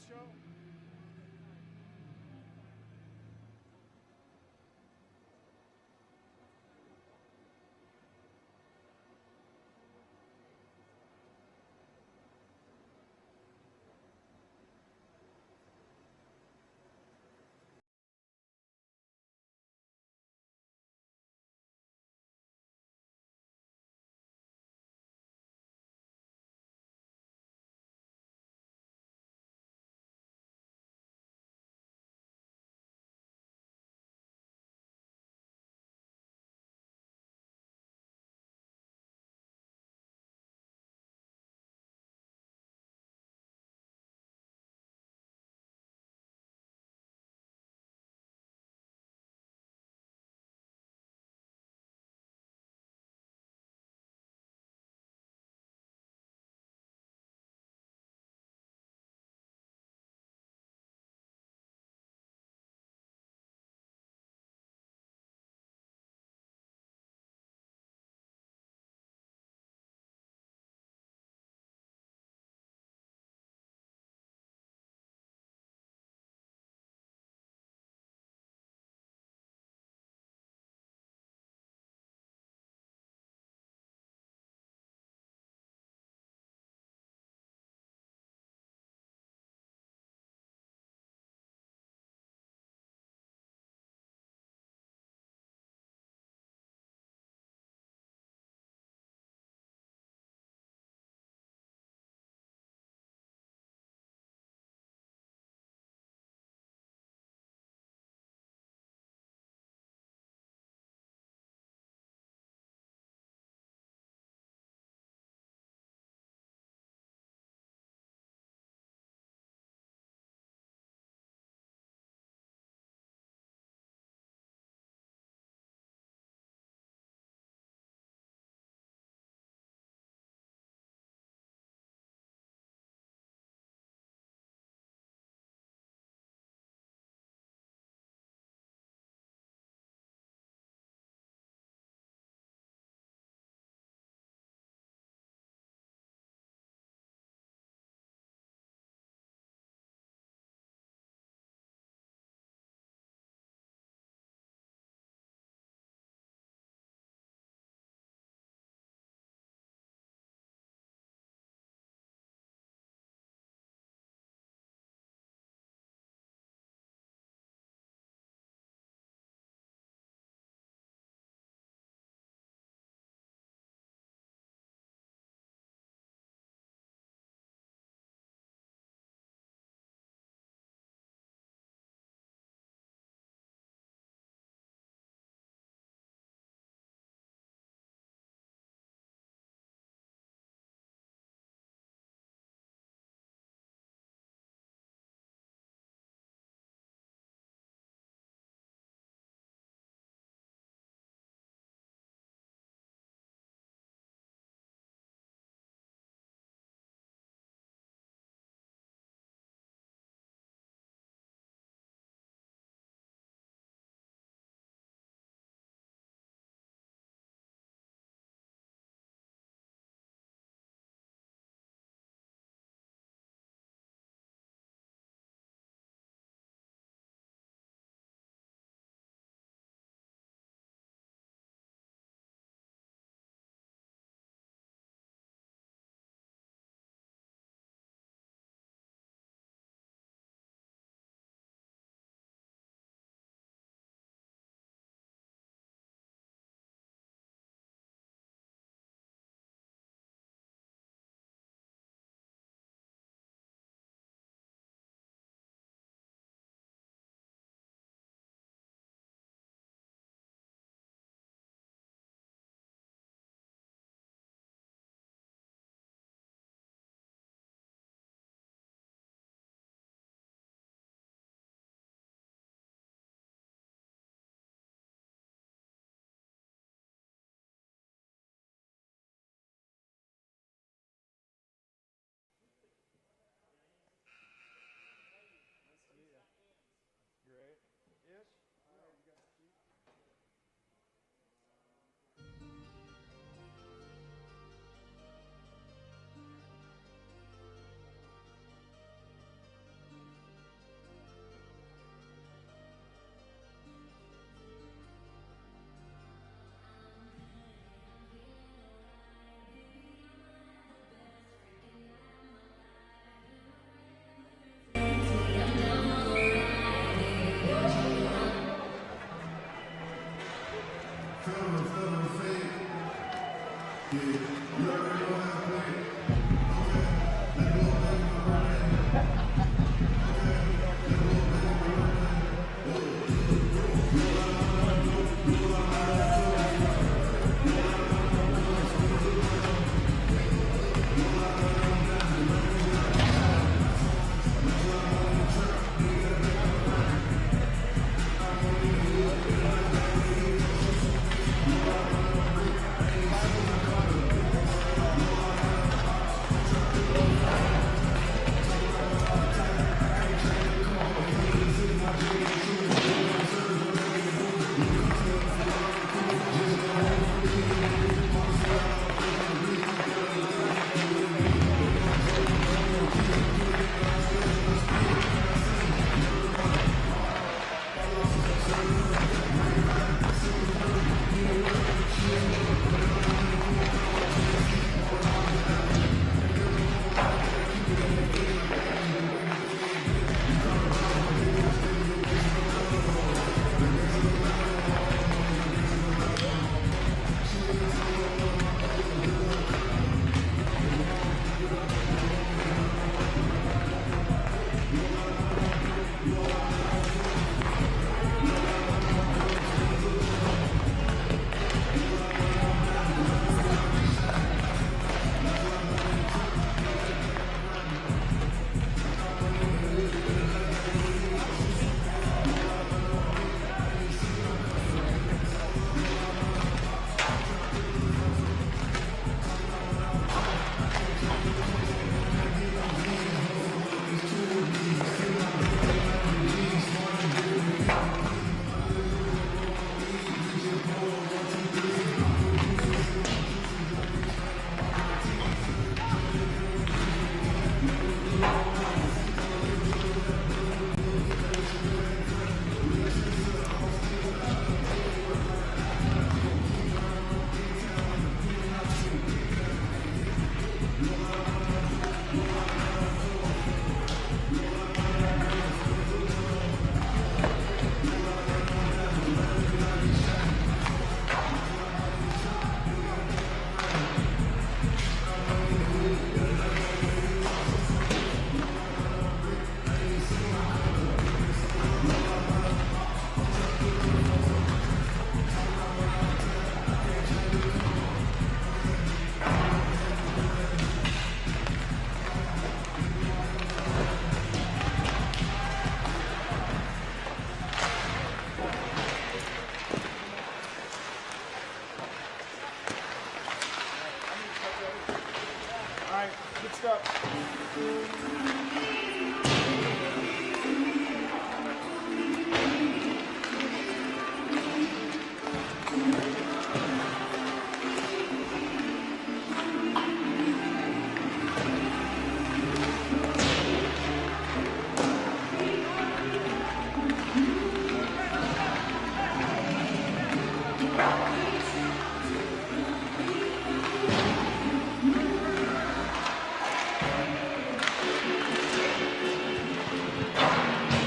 show?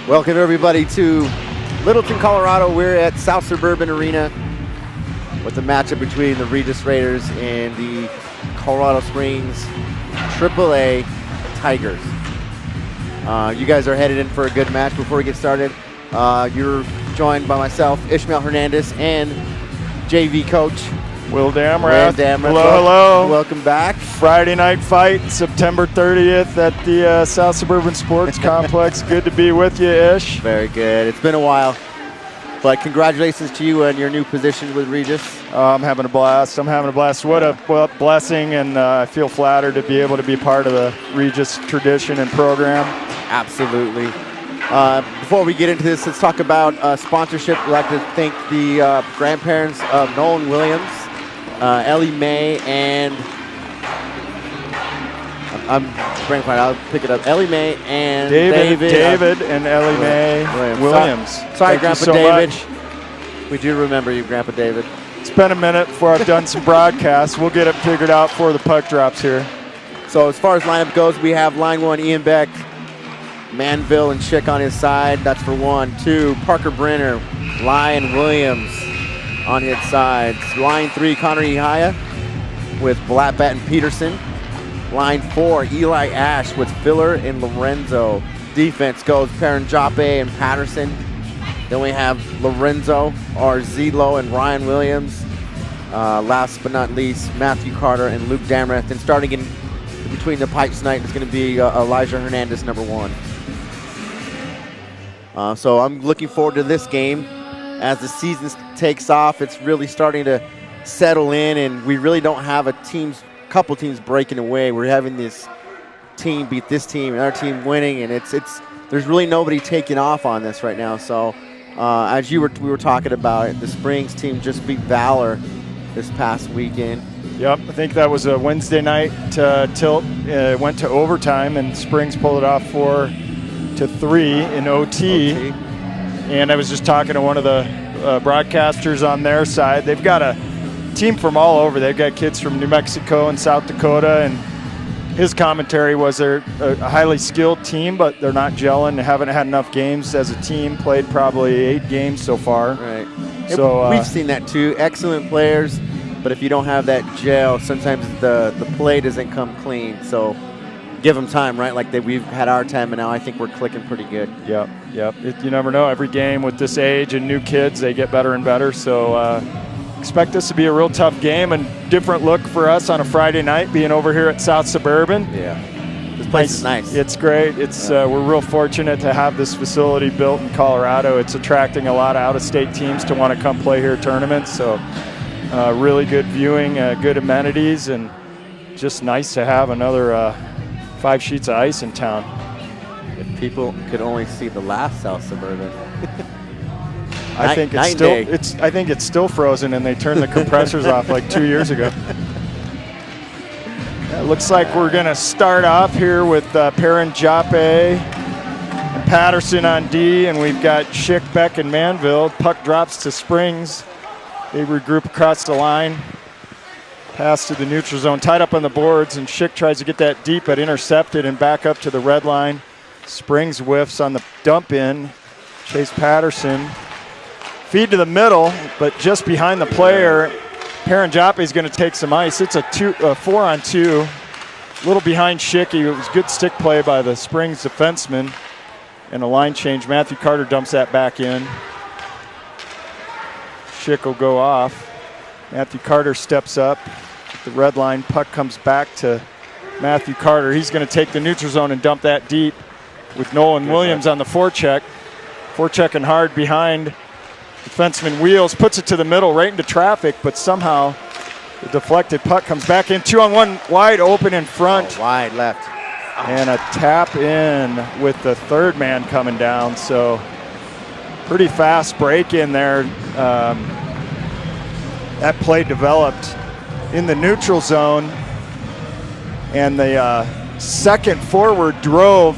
Welcome everybody to Littleton, Colorado. We're at South Suburban Arena with the matchup between the Regis Raiders and the Colorado Springs AAA Tigers. You guys are headed in for a good match. Before we get started, you're joined by myself, Ishmael Hernandez, and JV coach Will Damrath. Hello. Welcome back. Friday night fight, September 30th at the South Suburban Sports Complex. Good to be with you, Ish. Very good. It's been a while, but congratulations to you on your new position with Regis. I'm having a blast. What a blessing, and I feel flattered to be able to be part of the Regis tradition and program. Absolutely. Before we get into this, let's talk about sponsorship. We'd like to thank the grandparents of Nolan Williams, Ellie Mae, and I'm brain fried. I'll pick it up. Ellie Mae and David and Ellie Mae Williams. Sorry, Thank Grandpa you so David. much. We do remember you, Grandpa David. It's been a minute before I've done some broadcasts. We'll get it figured out before the puck drops here. So as far as lineup goes, we have line one, Ian Beck, Manville and Schick on his side. That's for 1. 2, Parker Brenner, Lyon Williams on his sides. Line 3, Connor Ihaya. with Blattbat and Peterson. Line 4, Eli Ash with Filler and Lorenzo. Defense goes Paranjape and Patterson. Then we have Lorenzo, Arzilo, and Ryan Williams. Last but not least, Matthew Carter and Luke Damrath. And starting in between the pipes tonight is going to be Elijah Hernandez, number 1. So I'm looking forward to this game. As the season takes off, it's really starting to settle in, and we really don't have couple teams breaking away. We're having this team beat this team and our team winning, and there's really nobody taking off on this right now. So as we were talking about it, the Springs team just beat Valor this past weekend. Yep, I think that was a Wednesday night tilt. Went to overtime, and Springs pulled it off 4-3 in OT. And I was just talking to one of the broadcasters on their side. They've got a team from all over. They've got kids from New Mexico and South Dakota, and his commentary was they're a highly skilled team, but they're not gelling. They haven't had enough games as a team, played probably 8 games so far. Right. So we've seen that too. Excellent players, but if you don't have that gel, sometimes the play doesn't come clean. So give them time, right? Like we've had our time, and now I think we're clicking pretty good. Yep. You never know. Every game with this age and new kids, they get better and better. So expect this to be a real tough game and different look for us on a Friday night, being over here at South Suburban. Yeah, this place is nice. It's great. We're real fortunate to have this facility built in Colorado. It's attracting a lot of out-of-state teams to want to come play here tournaments. So really good viewing, good amenities, and just nice to have another 5 sheets of ice in town. If people could only see the last South Suburban. I think it's still frozen, and they turned the compressors off like 2 years ago. It looks like we're going to start off here with Paranjape and Patterson on D, and we've got Schick, Beck, and Manville. Puck drops to Springs. They regroup across the line. Pass to the neutral zone, tied up on the boards, and Schick tries to get that deep, but intercepted and back up to the red line. Springs whiffs on the dump in. Chase Patterson. Feed to the middle, but just behind the player. Paranjape is going to take some ice. It's a 4-on-2. A little behind Schick. It was good stick play by the Springs defenseman. And a line change. Matthew Carter dumps that back in. Schick will go off. Matthew Carter steps up. The red line puck comes back to Matthew Carter. He's going to take the neutral zone and dump that deep with Nolan Williams on the forecheck. Forechecking hard behind defenseman Wheels. Puts it to the middle right into traffic, but somehow the deflected puck comes back in. 2-on-1 wide open in front. Oh, wide left. And a tap in with the third man coming down. So pretty fast break in there. That play developed in the neutral zone, and the second forward drove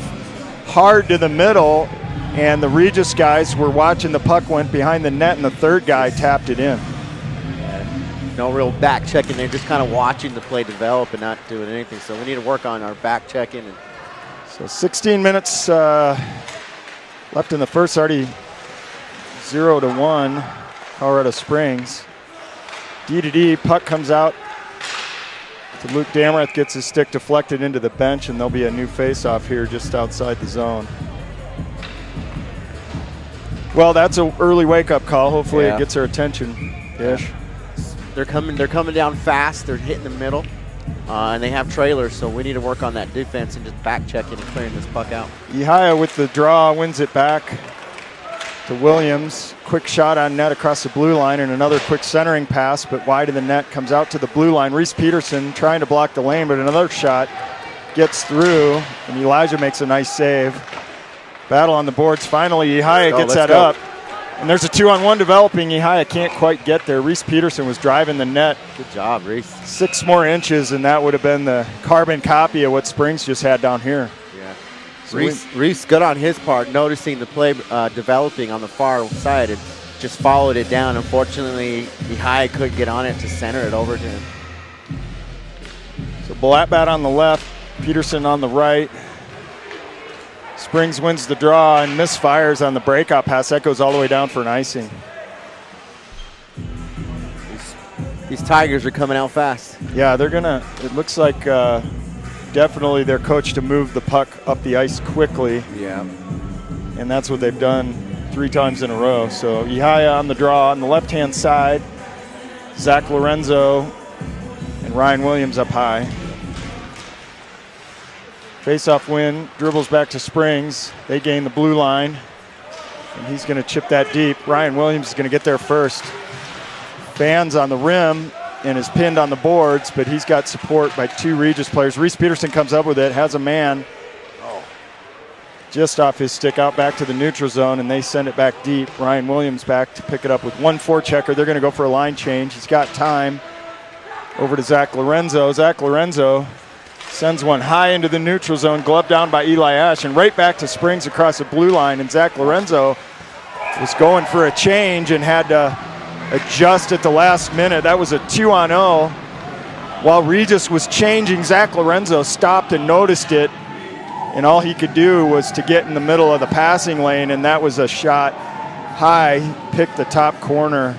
hard to the middle, and the Regis guys were watching the puck went behind the net, and the third guy tapped it in. No real back checking there, just kind of watching the play develop and not doing anything. So we need to work on our back checking. So 16 minutes left in the first, already 0-1, Colorado Springs. D-to-D, puck comes out to Luke Damrath, gets his stick deflected into the bench, and there'll be a new face-off here just outside the zone. Well, that's an early wake-up call. Hopefully it gets their attention-ish. They're coming down fast. They're hitting the middle, and they have trailers, so we need to work on that defense and just back checking and clearing this puck out. CSAHA with the draw wins it back to Williams. Quick shot on net across the blue line, and another quick centering pass, but wide of the net, comes out to the blue line. Reese Peterson trying to block the lane, but another shot gets through, and Elijah makes a nice save. Battle on the boards. Finally, CSAHA gets that up. And there's a 2-on-1 developing. CSAHA can't quite get there. Reese Peterson was driving the net. Good job, Reese. 6 more inches, and that would have been the carbon copy of what Springs just had down here. Yeah. So Reese, good on his part, noticing the play developing on the far side and just followed it down. Unfortunately, CSAHA couldn't get on it to center it over to him. So Blattbat on the left, Peterson on the right. Springs wins the draw and misfires on the breakout pass. That goes all the way down for an icing. These These Tigers are coming out fast. Yeah, they're gonna. It looks like definitely they're coached to move the puck up the ice quickly. Yeah. And that's what they've done 3 times in a row. So CSAHA on the draw on the left-hand side. Zach Lorenzo and Ryan Williams up high. Face-off win, dribbles back to Springs. They gain the blue line, and he's going to chip that deep. Ryan Williams is going to get there first. Fans on the rim and is pinned on the boards, but he's got support by 2 Regis players. Reese Peterson comes up with it, has a man just off his stick out back to the neutral zone, and they send it back deep. Ryan Williams back to pick it up with 1 forechecker. They're going to go for a line change. He's got time. Over to Zach Lorenzo. Zach Lorenzo sends one high into the neutral zone, gloved down by Eli Ash, and right back to Springs across the blue line. And Zach Lorenzo was going for a change and had to adjust at the last minute. That was a 2-on-0. While Regis was changing, Zach Lorenzo stopped and noticed it, and all he could do was to get in the middle of the passing lane, and that was a shot high, picked the top corner.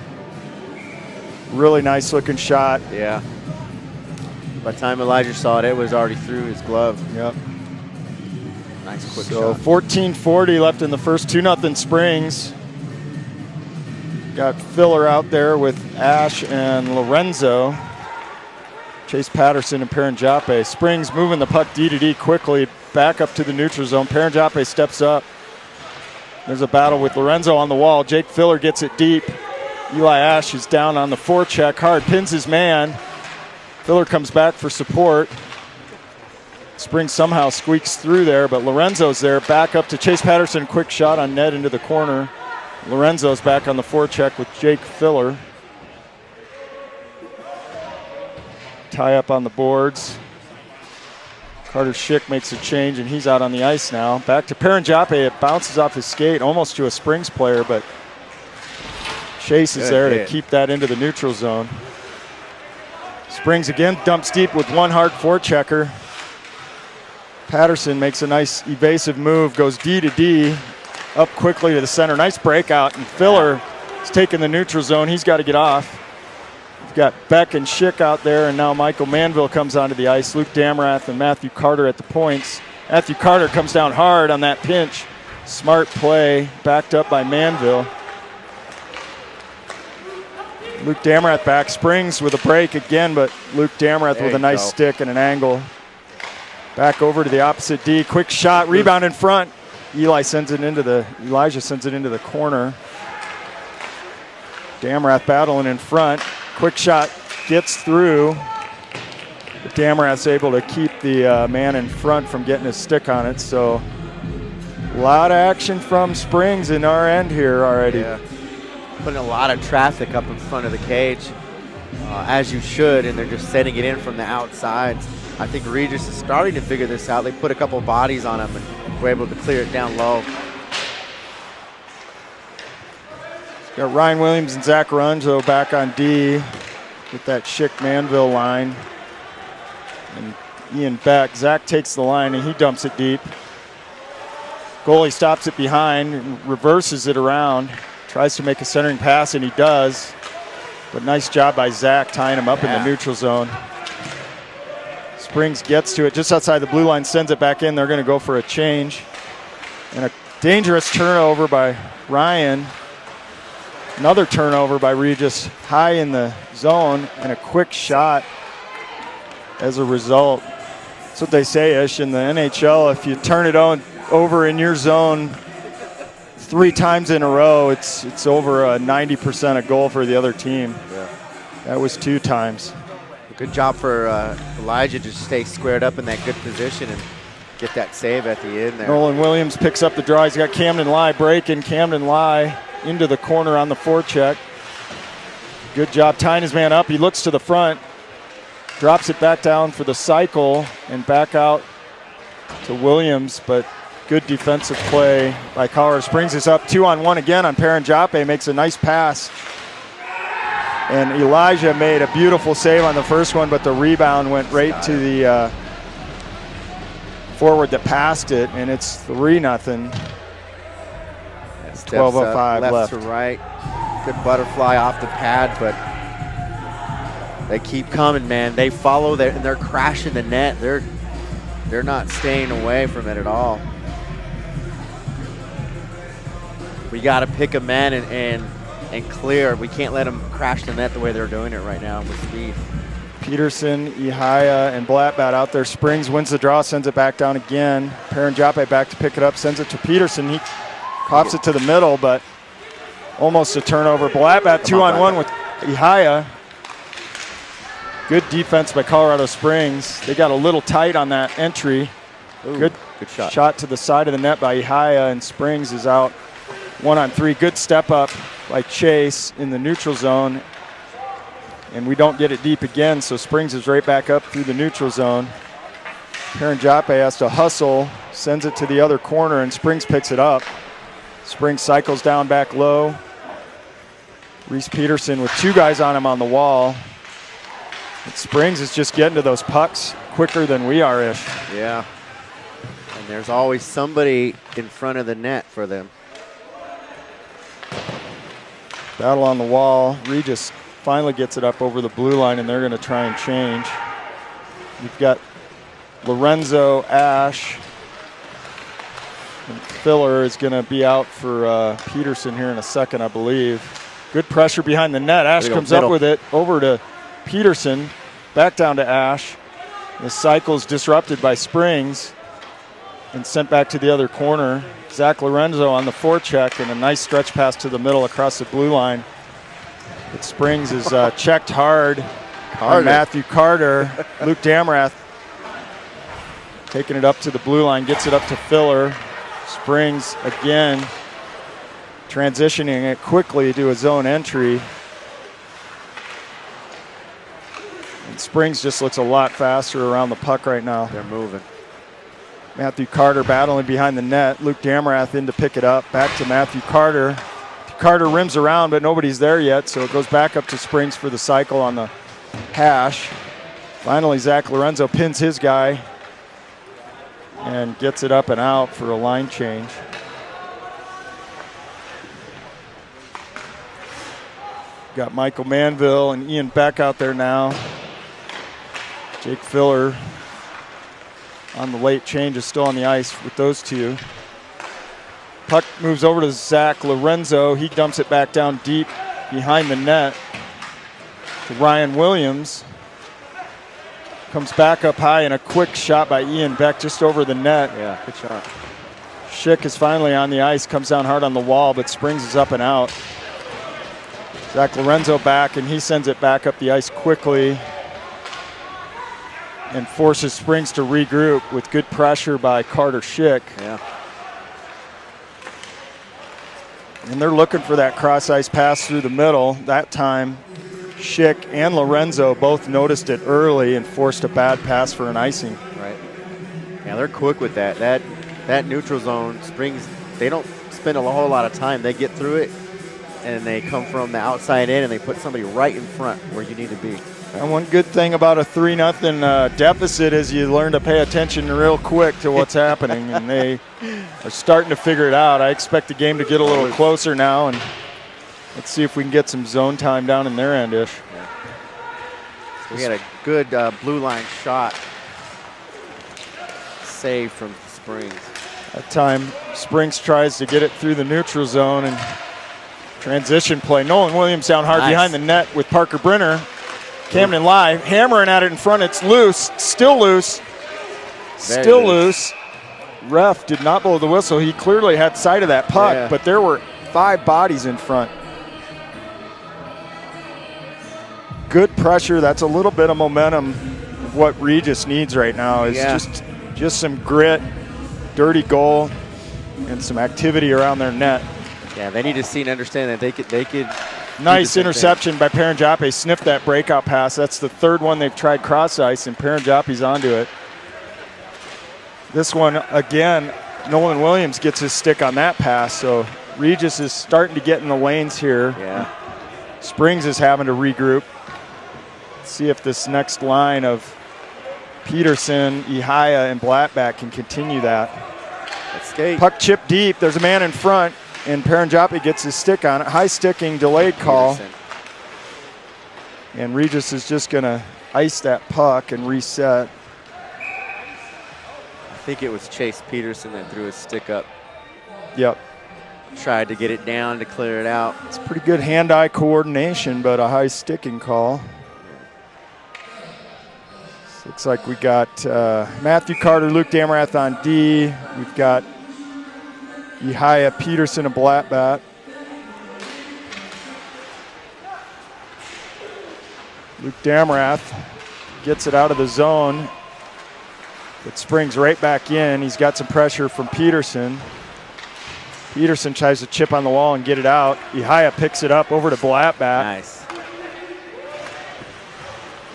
Really nice looking shot. Yeah. By the time Elijah saw it, it was already through his glove. Yep. Nice quick so shot. 14:40 left in the first, 2-0 Springs. Got Filler out there with Ash and Lorenzo. Chase Patterson and Paranjape. Springs moving the puck D to D quickly, back up to the neutral zone. Paranjape steps up. There's a battle with Lorenzo on the wall. Jake Filler gets it deep. Eli Ash is down on the forecheck hard, pins his man. Filler comes back for support. Springs somehow squeaks through there, but Lorenzo's there. Back up to Chase Patterson, quick shot on net into the corner. Lorenzo's back on the forecheck with Jake Filler. Tie up on the boards. Carter Schick makes a change, and he's out on the ice now. Back to Paranjape. It bounces off his skate, almost to a Springs player, but Chase is there to keep that into the neutral zone. Springs again dumps deep with 1 hard forechecker. Patterson makes a nice evasive move, goes D to D, up quickly to the center. Nice breakout, and Filler is taking the neutral zone. He's got to get off. We've got Beck and Schick out there, and now Michael Manville comes onto the ice. Luke Damrath and Matthew Carter at the points. Matthew Carter comes down hard on that pinch. Smart play, backed up by Manville. Luke Damrath back. Springs with a break again, but Luke Damrath with a nice stick and an angle. Back over to the opposite D. Quick shot, rebound in front. Elijah sends it into the corner. Damrath battling in front. Quick shot gets through. But Damrath's able to keep the man in front from getting his stick on it. So a lot of action from Springs in our end here already. Yeah. Putting a lot of traffic up in front of the cage, as you should, and they're just sending it in from the outside. I think Regis is starting to figure this out. They put a couple bodies on him and were able to clear it down low. Got Ryan Williams and Zach Lorenzo back on D with that Schick Manville line. And Ian Beck. Zach takes the line and he dumps it deep. Goalie stops it behind and reverses it around. Tries to make a centering pass, and he does. But nice job by Zach tying him up in the neutral zone. Springs gets to it just outside the blue line, sends it back in. They're going to go for a change. And a dangerous turnover by Ryan. Another turnover by Regis high in the zone, and a quick shot as a result. That's what they say, Ish, in the NHL. If you turn it over in your zone 3 times in a row, it's over a 90% a goal for the other team. Yeah. That was 2 times. Good job for Elijah to stay squared up in that good position and get that save at the end there. Nolan Williams picks up the draw. He's got Camden Lai breaking. Camden Lai into the corner on the forecheck. Good job tying his man up. He looks to the front, drops it back down for the cycle, and back out to Williams, but good defensive play by Colorado Springs. Is up 2-on-1 again on Paranjape, makes a nice pass. And Elijah made a beautiful save on the first one, but the rebound went right to the forward that passed it, and it's 3-0. 12:05 left. To right. Good butterfly off the pad, but They keep coming, man. They follow there, and they're crashing the net. They're not staying away from it at all. We got to pick them in and clear. We can't let them crash the net the way they're doing it right now with speed. Peterson, Ihaya, and Blattbat out there. Springs wins the draw, sends it back down again. Paranjape back to pick it up, sends it to Peterson. He pops it to the middle, but almost a turnover. Blattbat 2-on-1 with Ihaya. Good defense by Colorado Springs. They got a little tight on that entry. Ooh, good shot to the side of the net by Ihaya, and Springs is out 1-on-3. Good step up by Chase in the neutral zone. And we don't get it deep again, so Springs is right back up through the neutral zone. Paranjape has to hustle, sends it to the other corner, and Springs picks it up. Springs cycles down back low. Reese Peterson with 2 guys on him on the wall. And Springs is just getting to those pucks quicker than we are-ish. Yeah. And there's always somebody in front of the net for them. Battle on the wall. Regis finally gets it up over the blue line, and they're going to try and change. We've got Lorenzo, Ash, and Filler is going to be out for Peterson here in a second, I believe. Good pressure behind the net. Ash comes up with it over to Peterson, back down to Ash. The cycle is disrupted by Springs and sent back to the other corner. Zach Lorenzo on the forecheck, and a nice stretch pass to the middle across the blue line. But Springs is checked hard on Matthew Carter. Luke Damrath taking it up to the blue line, gets it up to Filler. Springs again transitioning it quickly to a zone entry. And Springs just looks a lot faster around the puck right now. They're moving. Matthew Carter battling behind the net. Luke Damrath in to pick it up. Back to Matthew Carter. Carter rims around, but nobody's there yet, so it goes back up to Springs for the cycle on the hash. Finally, Zach Lorenzo pins his guy and gets it up and out for a line change. Got Michael Manville and Ian Beck out there now. Jake Filler on the late change is still on the ice with those two. Puck moves over to Zach Lorenzo. He dumps it back down deep behind the net to Ryan Williams. Comes back up high, and a quick shot by Ian Beck just over the net. Yeah, good shot. Schick is finally on the ice, comes down hard on the wall, but Springs is up and out. Zach Lorenzo back, and he sends it back up the ice quickly and forces Springs to regroup with good pressure by Carter Schick. Yeah. And they're looking for that cross-ice pass through the middle. That time, Schick and Lorenzo both noticed it early and forced a bad pass for an icing. Right. Yeah, they're quick with that. That neutral zone, Springs, they don't spend a whole lot of time. They get through it, and they come from the outside in, and they put somebody right in front where you need to be. And one good thing about a 3-0 deficit is you learn to pay attention real quick to what's happening, and they are starting to figure it out. I expect the game to get a little closer now, and let's see if we can get some zone time down in their end-ish. Yeah. So we had a good blue line shot save from Springs. That time, Springs tries to get it through the neutral zone, and transition play. Nolan Williams down hard behind the net with Parker Brenner. Camden live, hammering at it in front. It's loose, still loose, still loose. Ref did not blow the whistle. He clearly had sight of that puck, but there were 5 bodies in front. Good pressure. That's a little bit of momentum of what Regis needs right now is just some grit, dirty goal, and some activity around their net. Yeah, they need to see and understand that they could. Nice interception by Paranjape. Sniffed that breakout pass. That's the 3rd one they've tried cross ice, and Paranjape's onto it. This one, again, Nolan Williams gets his stick on that pass, so Regis is starting to get in the lanes here. Yeah. Springs is having to regroup. Let's see if this next line of Peterson, Ihaya, and Blattback can continue that. Escape. Puck chip deep. There's a man in front, and Paranjape gets his stick on it. High sticking, delayed call. And Regis is just going to ice that puck and reset. I think it was Chase Peterson that threw his stick up. Yep. Tried to get it down to clear it out. It's pretty good hand-eye coordination, but a high sticking call. Looks like we got Matthew Carter, Luke Damarath on D. We've got Yehia Peterson, a black bat. Luke Damarath gets it out of the zone. It springs right back in. He's got some pressure from Peterson. Peterson tries to chip on the wall and get it out. Yehia picks it up over to Blatbat. Nice.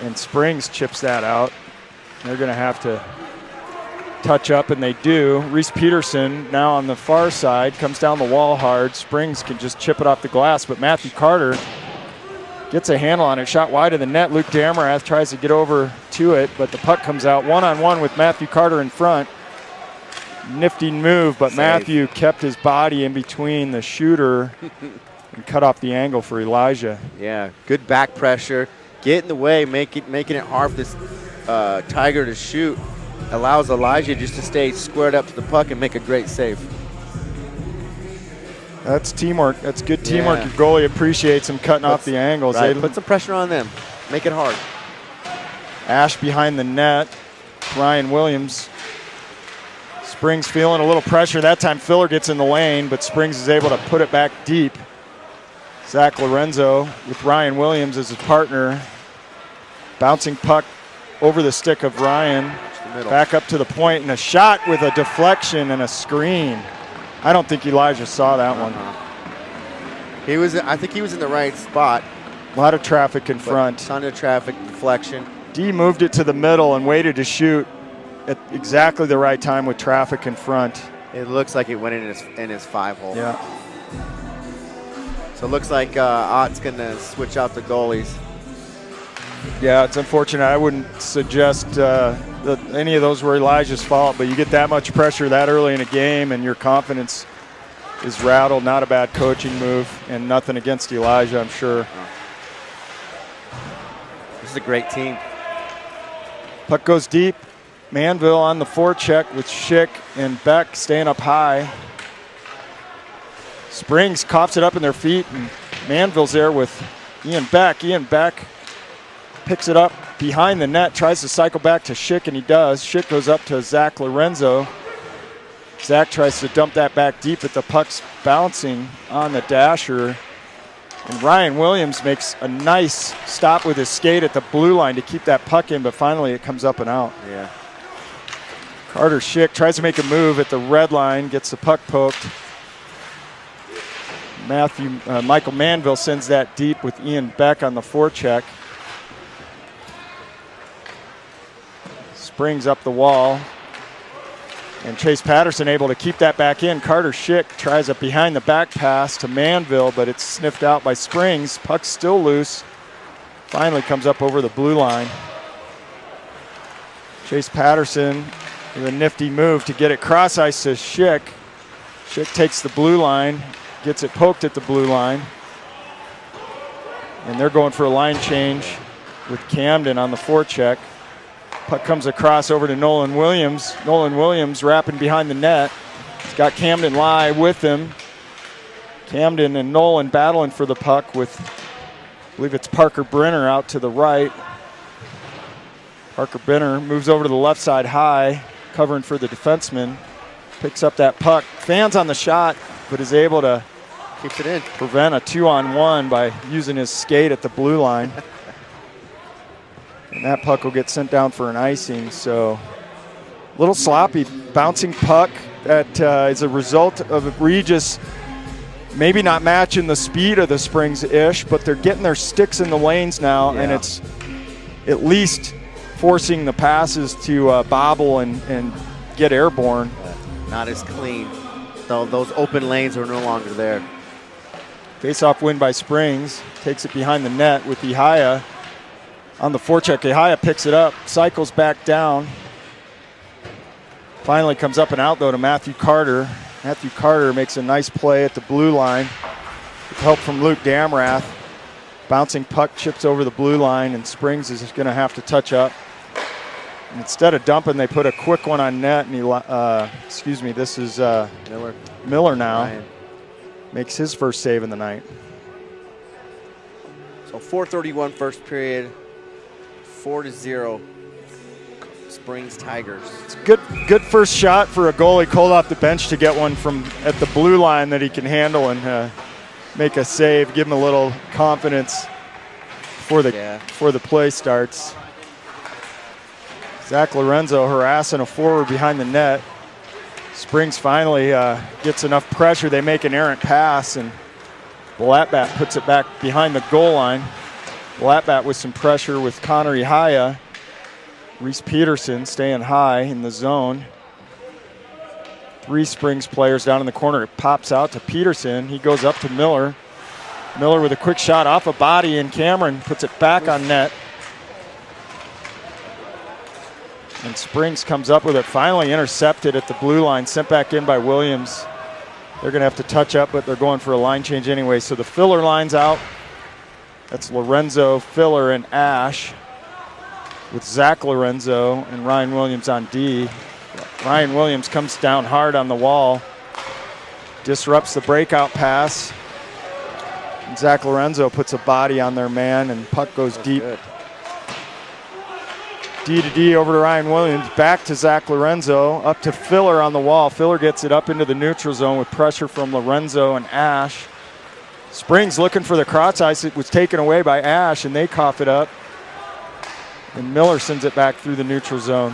And Springs chips that out. They're going to have to touch up, and they do. Reese Peterson now on the far side comes down the wall hard. Springs can just chip it off the glass, but Matthew Carter gets a handle on it. Shot wide of the net. Luke Damarath tries to get over to it, but the puck comes out one-on-one with Matthew Carter in front. Nifty move, but Save. Matthew kept his body in between the shooter and cut off the angle for Elijah. Yeah, good back pressure. Get in the way, making it hard for this Tiger to shoot. Allows Elijah just to stay squared up to the puck and make a great save. That's teamwork. That's good teamwork. Yeah. Your goalie appreciates him cutting off the angles. Right. Put some pressure on them. Make it hard. Ash behind the net. Ryan Williams. Springs feeling a little pressure. That time Filler gets in the lane, but Springs is able to put it back deep. Zach Lorenzo with Ryan Williams as his partner. Bouncing puck over the stick of Ryan. Back up to the point, and a shot with a deflection and a screen. I don't think Elijah saw that one. He was. I think he was in the right spot. A lot of traffic in front. Ton of traffic, deflection. D moved it to the middle and waited to shoot at exactly the right time with traffic in front. It looks like it went in his 5-hole. Yeah. So it looks like Ott's going to switch out the goalies. Yeah, it's unfortunate. I wouldn't suggest that any of those were Elijah's fault, but you get that much pressure that early in a game and your confidence is rattled. Not a bad coaching move, and nothing against Elijah, I'm sure. This is a great team. Puck goes deep. Manville on the forecheck with Schick and Beck staying up high. Springs coughs it up in their feet, and Manville's there with Ian Beck. Ian Beck picks it up behind the net, tries to cycle back to Schick, and he does. Schick goes up to Zach Lorenzo. Zach tries to dump that back deep, but the puck's bouncing on the dasher. And Ryan Williams makes a nice stop with his skate at the blue line to keep that puck in, but finally it comes up and out. Yeah. Carter Schick tries to make a move at the red line, gets the puck poked. Michael Manville sends that deep with Ian Beck on the forecheck. Springs up the wall. And Chase Patterson able to keep that back in. Carter Schick tries a behind the back pass to Manville, but it's sniffed out by Springs. Puck's still loose. Finally comes up over the blue line. Chase Patterson with a nifty move to get it cross ice to Schick. Schick takes the blue line, gets it poked at the blue line. And they're going for a line change with Camden on the forecheck. Puck comes across over to Nolan Williams. Nolan Williams wrapping behind the net. He's got Camden live with him. Camden and Nolan battling for the puck with, I believe it's Parker Brenner out to the right. Parker Brenner moves over to the left side high, covering for the defenseman. Picks up that puck. Fans on the shot, but is able to keeps it in. Prevent a 2-on-1 by using his skate at the blue line. And that puck will get sent down for an icing. So a little sloppy bouncing puck that is a result of Regis maybe not matching the speed of the Springs-ish, but they're getting their sticks in the lanes now, and it's at least forcing the passes to bobble and get airborne. Not as clean. So those open lanes are no longer there. Face-off win by Springs. Takes it behind the net with Yehia on the forecheck. Yehia picks it up, cycles back down. Finally comes up and out, though, to Matthew Carter. Matthew Carter makes a nice play at the blue line with help from Luke Damrath. Bouncing puck chips over the blue line, and Springs is going to have to touch up. And instead of dumping, they put a quick one on net, and this is Miller now. Ryan. Makes his first save in the night. So 4:31 first period, 4-0 Springs Tigers. It's good first shot for a goalie cold off the bench to get one from at the blue line that he can handle and make a save, give him a little confidence before the play starts. Zach Lorenzo harassing a forward behind the net. Springs finally gets enough pressure. They make an errant pass, and Blatbat puts it back behind the goal line. Blatbat with some pressure with Connor Ihaya. Reese Peterson staying high in the zone. 3 Springs players down in the corner. It pops out to Peterson. He goes up to Miller. Miller with a quick shot off a body, and Cameron puts it back on net. And Springs comes up with it, finally intercepted at the blue line, sent back in by Williams. They're going to have to touch up, but they're going for a line change anyway. So the filler line's out. That's Lorenzo, Filler, and Ash, with Zach Lorenzo and Ryan Williams on D. Ryan Williams comes down hard on the wall, disrupts the breakout pass. And Zach Lorenzo puts a body on their man, and puck goes deep. Good. D to D over to Ryan Williams, back to Zach Lorenzo, up to Filler on the wall. Filler gets it up into the neutral zone with pressure from Lorenzo and Ash. Springs looking for the cross ice. It was taken away by Ash, and they cough it up. And Miller sends it back through the neutral zone.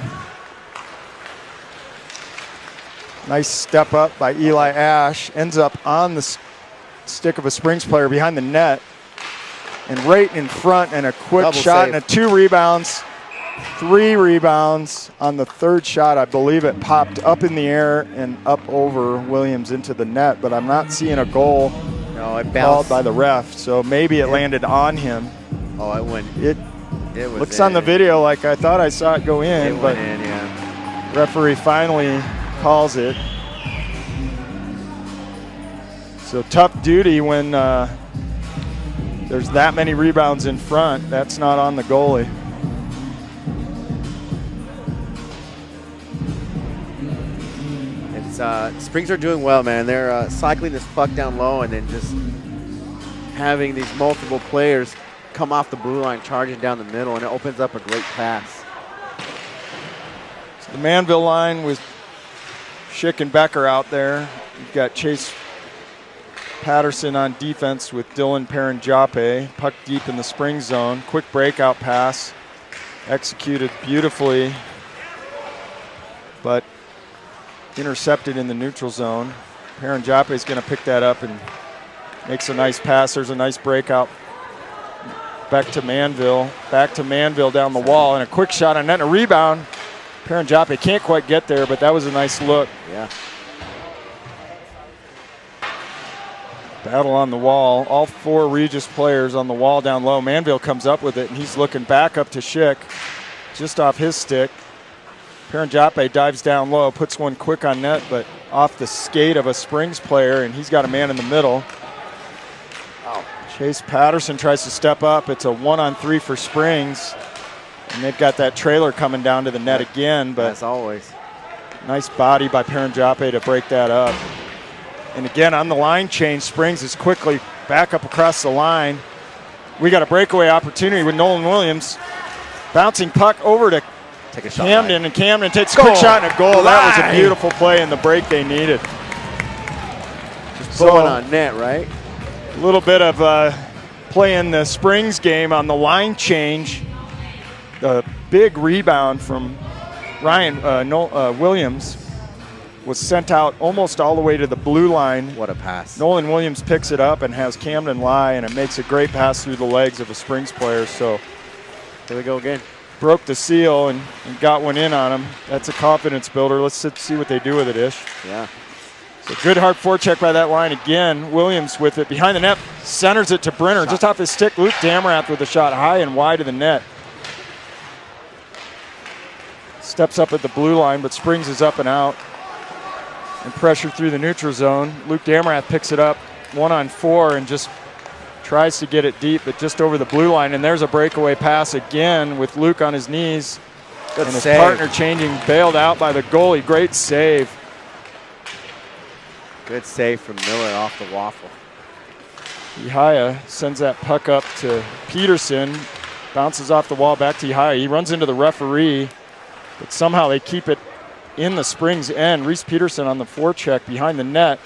Nice step up by Eli Ash. Ends up on the stick of a Springs player behind the net. And right in front, and a quick Double shot save. and 2 rebounds. 3 rebounds on the third shot. I believe it popped up in the air and up over Williams into the net, but I'm not seeing a goal It called by the ref, so maybe it landed on him. Oh, it went. It It was looks on the video like I thought I saw it go in, It but went in, yeah. referee finally calls it. So tough duty when there's that many rebounds in front. That's not on the goalie. Springs are doing well, man. They're cycling this puck down low and then just having these multiple players come off the blue line, charging down the middle, and it opens up a great pass. So the Manville line with Schick and Becker out there. You've got Chase Patterson on defense with Dylan Paranjape. Puck deep in the Springs zone. Quick breakout pass. Executed beautifully, but intercepted in the neutral zone. Paranjape is going to pick that up and makes a nice pass. There's a nice breakout. Back to Manville down the wall, and a quick shot on net and a rebound. Paranjape can't quite get there, but that was a nice look. Yeah. Battle on the wall. All 4 Regis players on the wall down low. Manville comes up with it, and he's looking back up to Schick, just off his stick. Paranjape dives down low, puts one quick on net, but off the skate of a Springs player, and he's got a man in the middle. Oh. Chase Patterson tries to step up. It's a 1-on-3 for Springs, and they've got that trailer coming down to the net again, but as always. nice body by Paranjape to break that up. And again, on the line change, Springs is quickly back up across the line. We got a breakaway opportunity with Nolan Williams. Bouncing puck over to Take a shot. Camden, and Camden takes a quick shot and a goal. That was a beautiful play in the break they needed. Just blowing on net, right? A little bit of playing the Springs game on the line change. The big rebound from Ryan Williams was sent out almost all the way to the blue line. What a pass. Nolan Williams picks it up and has Camden lie, and it makes a great pass through the legs of a Springs player. So here we go again. Broke the seal and got one in on him. That's a confidence builder. Let's see what they do with it, Ish. Yeah. So good hard forecheck by that line again. Williams with it behind the net, centers it to Brenner. Just off his stick, Luke Damarath with a shot high and wide of the net. Steps up at the blue line, but Springs is up and out. And pressure through the neutral zone. Luke Damarath picks it up 1-on-4 and just Tries to get it deep, but just over the blue line. And there's a breakaway pass again with Luke on his knees. Good and his save. partner changing, bailed out by the goalie. Great save. Good save from Miller off the waffle. Ihaya sends that puck up to Peterson. Bounces off the wall back to Ihaya. He runs into the referee, but somehow they keep it in the Springs end. Reese Peterson on the forecheck behind the net.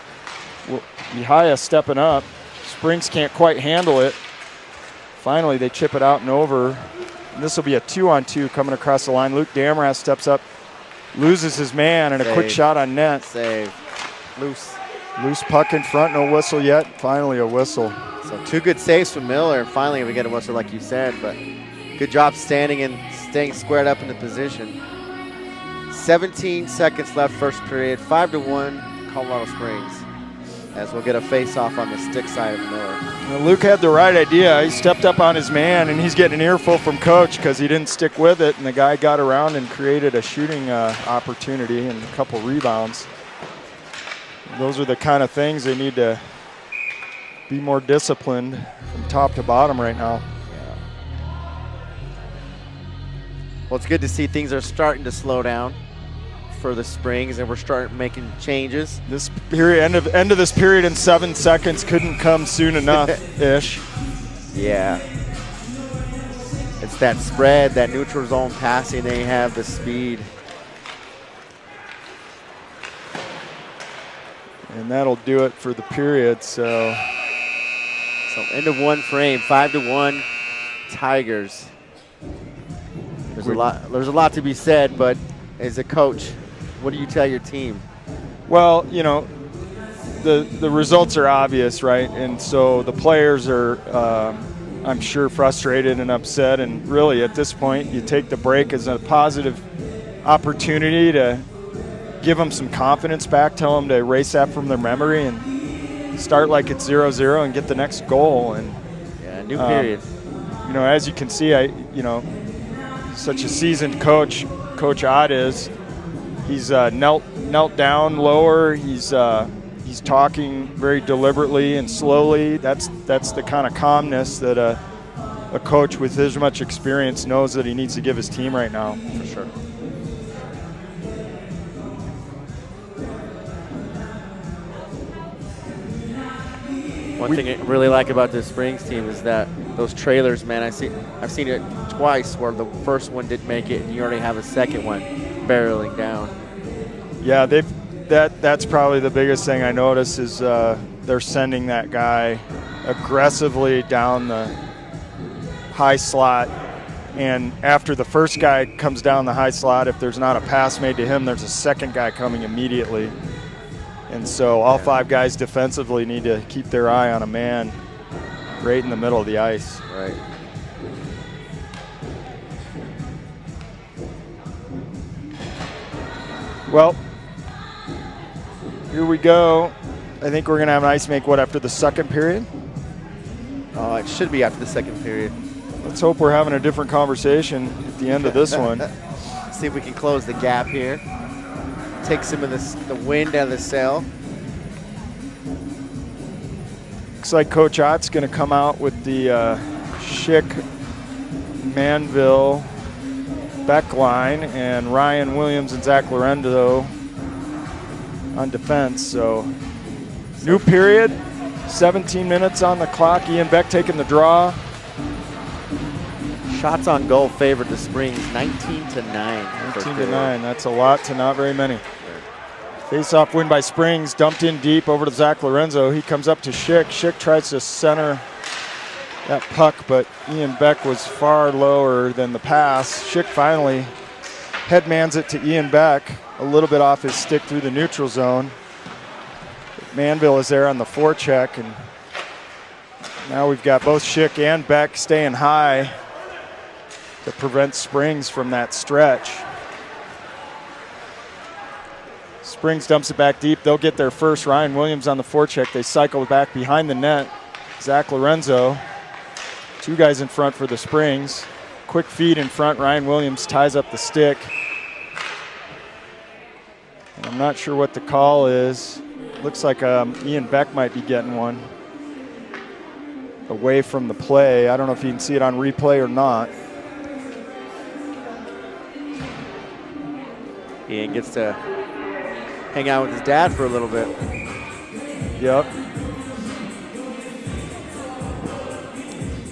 Ihaya stepping up. Springs can't quite handle it. Finally, they chip it out and over. And this will be a 2-on-2 coming across the line. Luke Damrath steps up, loses his man, and a quick shot on net. Save. Loose. Loose puck in front, no whistle yet. Finally a whistle. So 2 good saves from Miller, and finally we get a whistle like you said, but good job standing and staying squared up in the position. 17 seconds left first period, 5-1 Colorado Springs, as we'll get a face-off on the stick side of Miller. Well, Luke had the right idea. He stepped up on his man, and he's getting an earful from coach because he didn't stick with it, and the guy got around and created a shooting opportunity and a couple rebounds. Those are the kind of things they need to be more disciplined from top to bottom right now. Yeah. Well, it's good to see things are starting to slow down for the Springs, and we're starting making changes. This period, end of this period in 7 seconds couldn't come soon enough-ish. Yeah. It's that spread, that neutral zone passing. They have the speed. And that'll do it for the period. So end of one frame, 5-1 Tigers. There's a lot to be said, but as a coach, what do you tell your team? Well, you know, the results are obvious, right? And so the players are, I'm sure, frustrated and upset. And really, at this point, you take the break as a positive opportunity to give them some confidence back, tell them to erase that from their memory and start like it's 0-0 and get the next goal. And new period. You know, as you can see, such a seasoned coach, Coach Ott is. He's knelt down lower. He's talking very deliberately and slowly. That's the kind of calmness that a coach with this much experience knows that he needs to give his team right now. For sure. One thing I really like about this Springs team is that those trailers, man, I've seen it twice where the first one didn't make it and you already have a second one barreling down. Yeah, that's probably the biggest thing I notice is they're sending that guy aggressively down the high slot, and after the first guy comes down the high slot, if there's not a pass made to him, there's a second guy coming immediately. And so all 5 guys defensively need to keep their eye on a man right in the middle of the ice. Right. Well, here we go. I think we're going to have an ice make, after the second period? It should be after the second period. Let's hope we're having a different conversation at the end of this one. See if we can close the gap here. Take some of the wind out of the sail. Looks like Coach Ott's going to come out with the Schick, Manville, Beck line, and Ryan Williams and Zach Lorenzo on defense. So new period, 17 minutes on the clock. Ian Beck taking the draw. Shots on goal favored the Springs, 19-9. 19-9, that's a lot to not very many. Face-off win by Springs, dumped in deep over to Zach Lorenzo. He comes up to Schick. Schick tries to center that puck, but Ian Beck was far lower than the pass. Schick finally headmans it to Ian Beck, a little bit off his stick through the neutral zone. Manville is there on the forecheck, and now we've got both Schick and Beck staying high to prevent Springs from that stretch. Springs dumps it back deep. They'll get their first. Ryan Williams on the forecheck. They cycle back behind the net. Zach Lorenzo, 2 guys in front for the Springs. Quick feed in front. Ryan Williams ties up the stick. And I'm not sure what the call is. Looks like Ian Beck might be getting one. away from the play. I don't know if you can see it on replay or not. Ian gets to hang out with his dad for a little bit. Yep.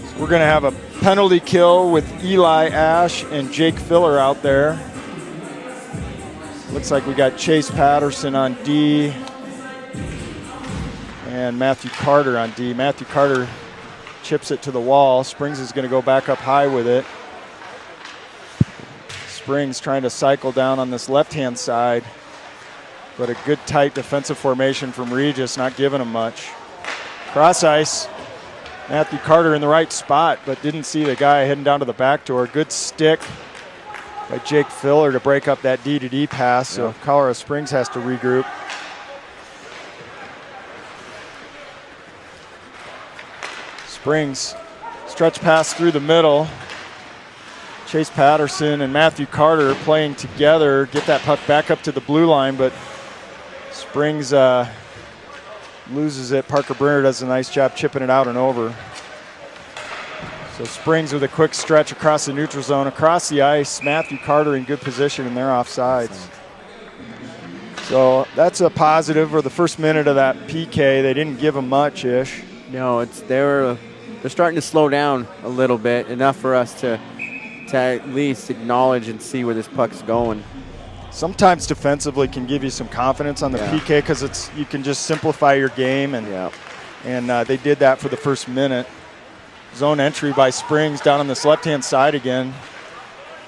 So we're going to have a penalty kill with Eli Ash and Jake Filler out there. Looks like we got Chase Patterson on D and Matthew Carter on D. Matthew Carter chips it to the wall. Springs is going to go back up high with it. Springs trying to cycle down on this left-hand side, but a good tight defensive formation from Regis, not giving him much. Cross ice, Matthew Carter in the right spot, but didn't see the guy heading down to the back door. Good stick by Jake Filler to break up that D-to-D pass, so Colorado Springs has to regroup. Springs stretch pass through the middle. Chase Patterson and Matthew Carter playing together, get that puck back up to the blue line, but Springs loses it. Parker Brenner does a nice job chipping it out and over. So Springs with a quick stretch across the neutral zone, across the ice. Matthew Carter in good position, and they're offsides. So that's a positive for the first minute of that PK. They didn't give him much-ish. No, they're starting to slow down a little bit, enough for us to at least acknowledge and see where this puck's going. Sometimes defensively can give you some confidence on the PK because you can just simplify your game, and they did that for the first minute. Zone entry by Springs down on this left-hand side again.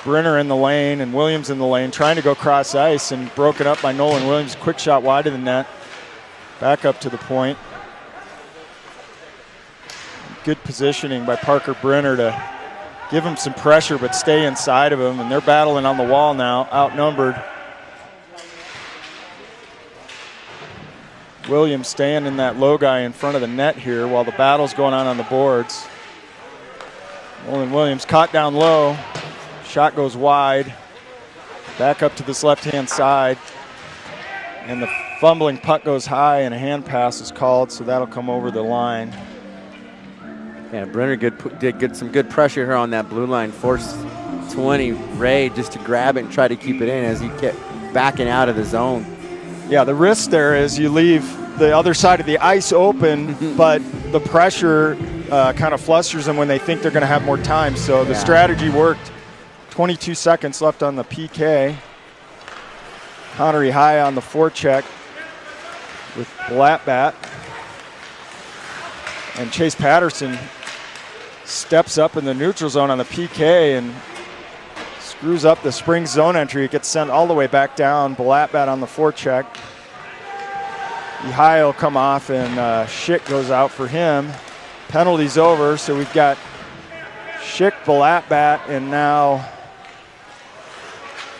Brenner in the lane and Williams in the lane, trying to go cross ice and broken up by Nolan Williams. Quick shot wide of the net. Back up to the point. Good positioning by Parker Brenner to give him some pressure but stay inside of him, and they're battling on the wall now, outnumbered. Williams staying in that low guy in front of the net here while the battle's going on the boards. Nolan Williams caught down low. Shot goes wide. Back up to this left-hand side. And the fumbling puck goes high, and a hand pass is called, so that'll come over the line. Yeah, Brenner did get some good pressure here on that blue line. Forced 20 Ray just to grab it and try to keep it in as he kept backing out of the zone. Yeah, the risk there is you leave the other side of the ice open, but the pressure kind of flusters them when they think they're going to have more time. So the strategy worked. 22 seconds left on the PK. Connery high on the forecheck with Blattbat. And Chase Patterson steps up in the neutral zone on the PK and screws up the Springs zone entry. It gets sent all the way back down. Blattbat on the forecheck. Ihai will come off, and Schick goes out for him. Penalty's over, so we've got Schick, Blattbat, and now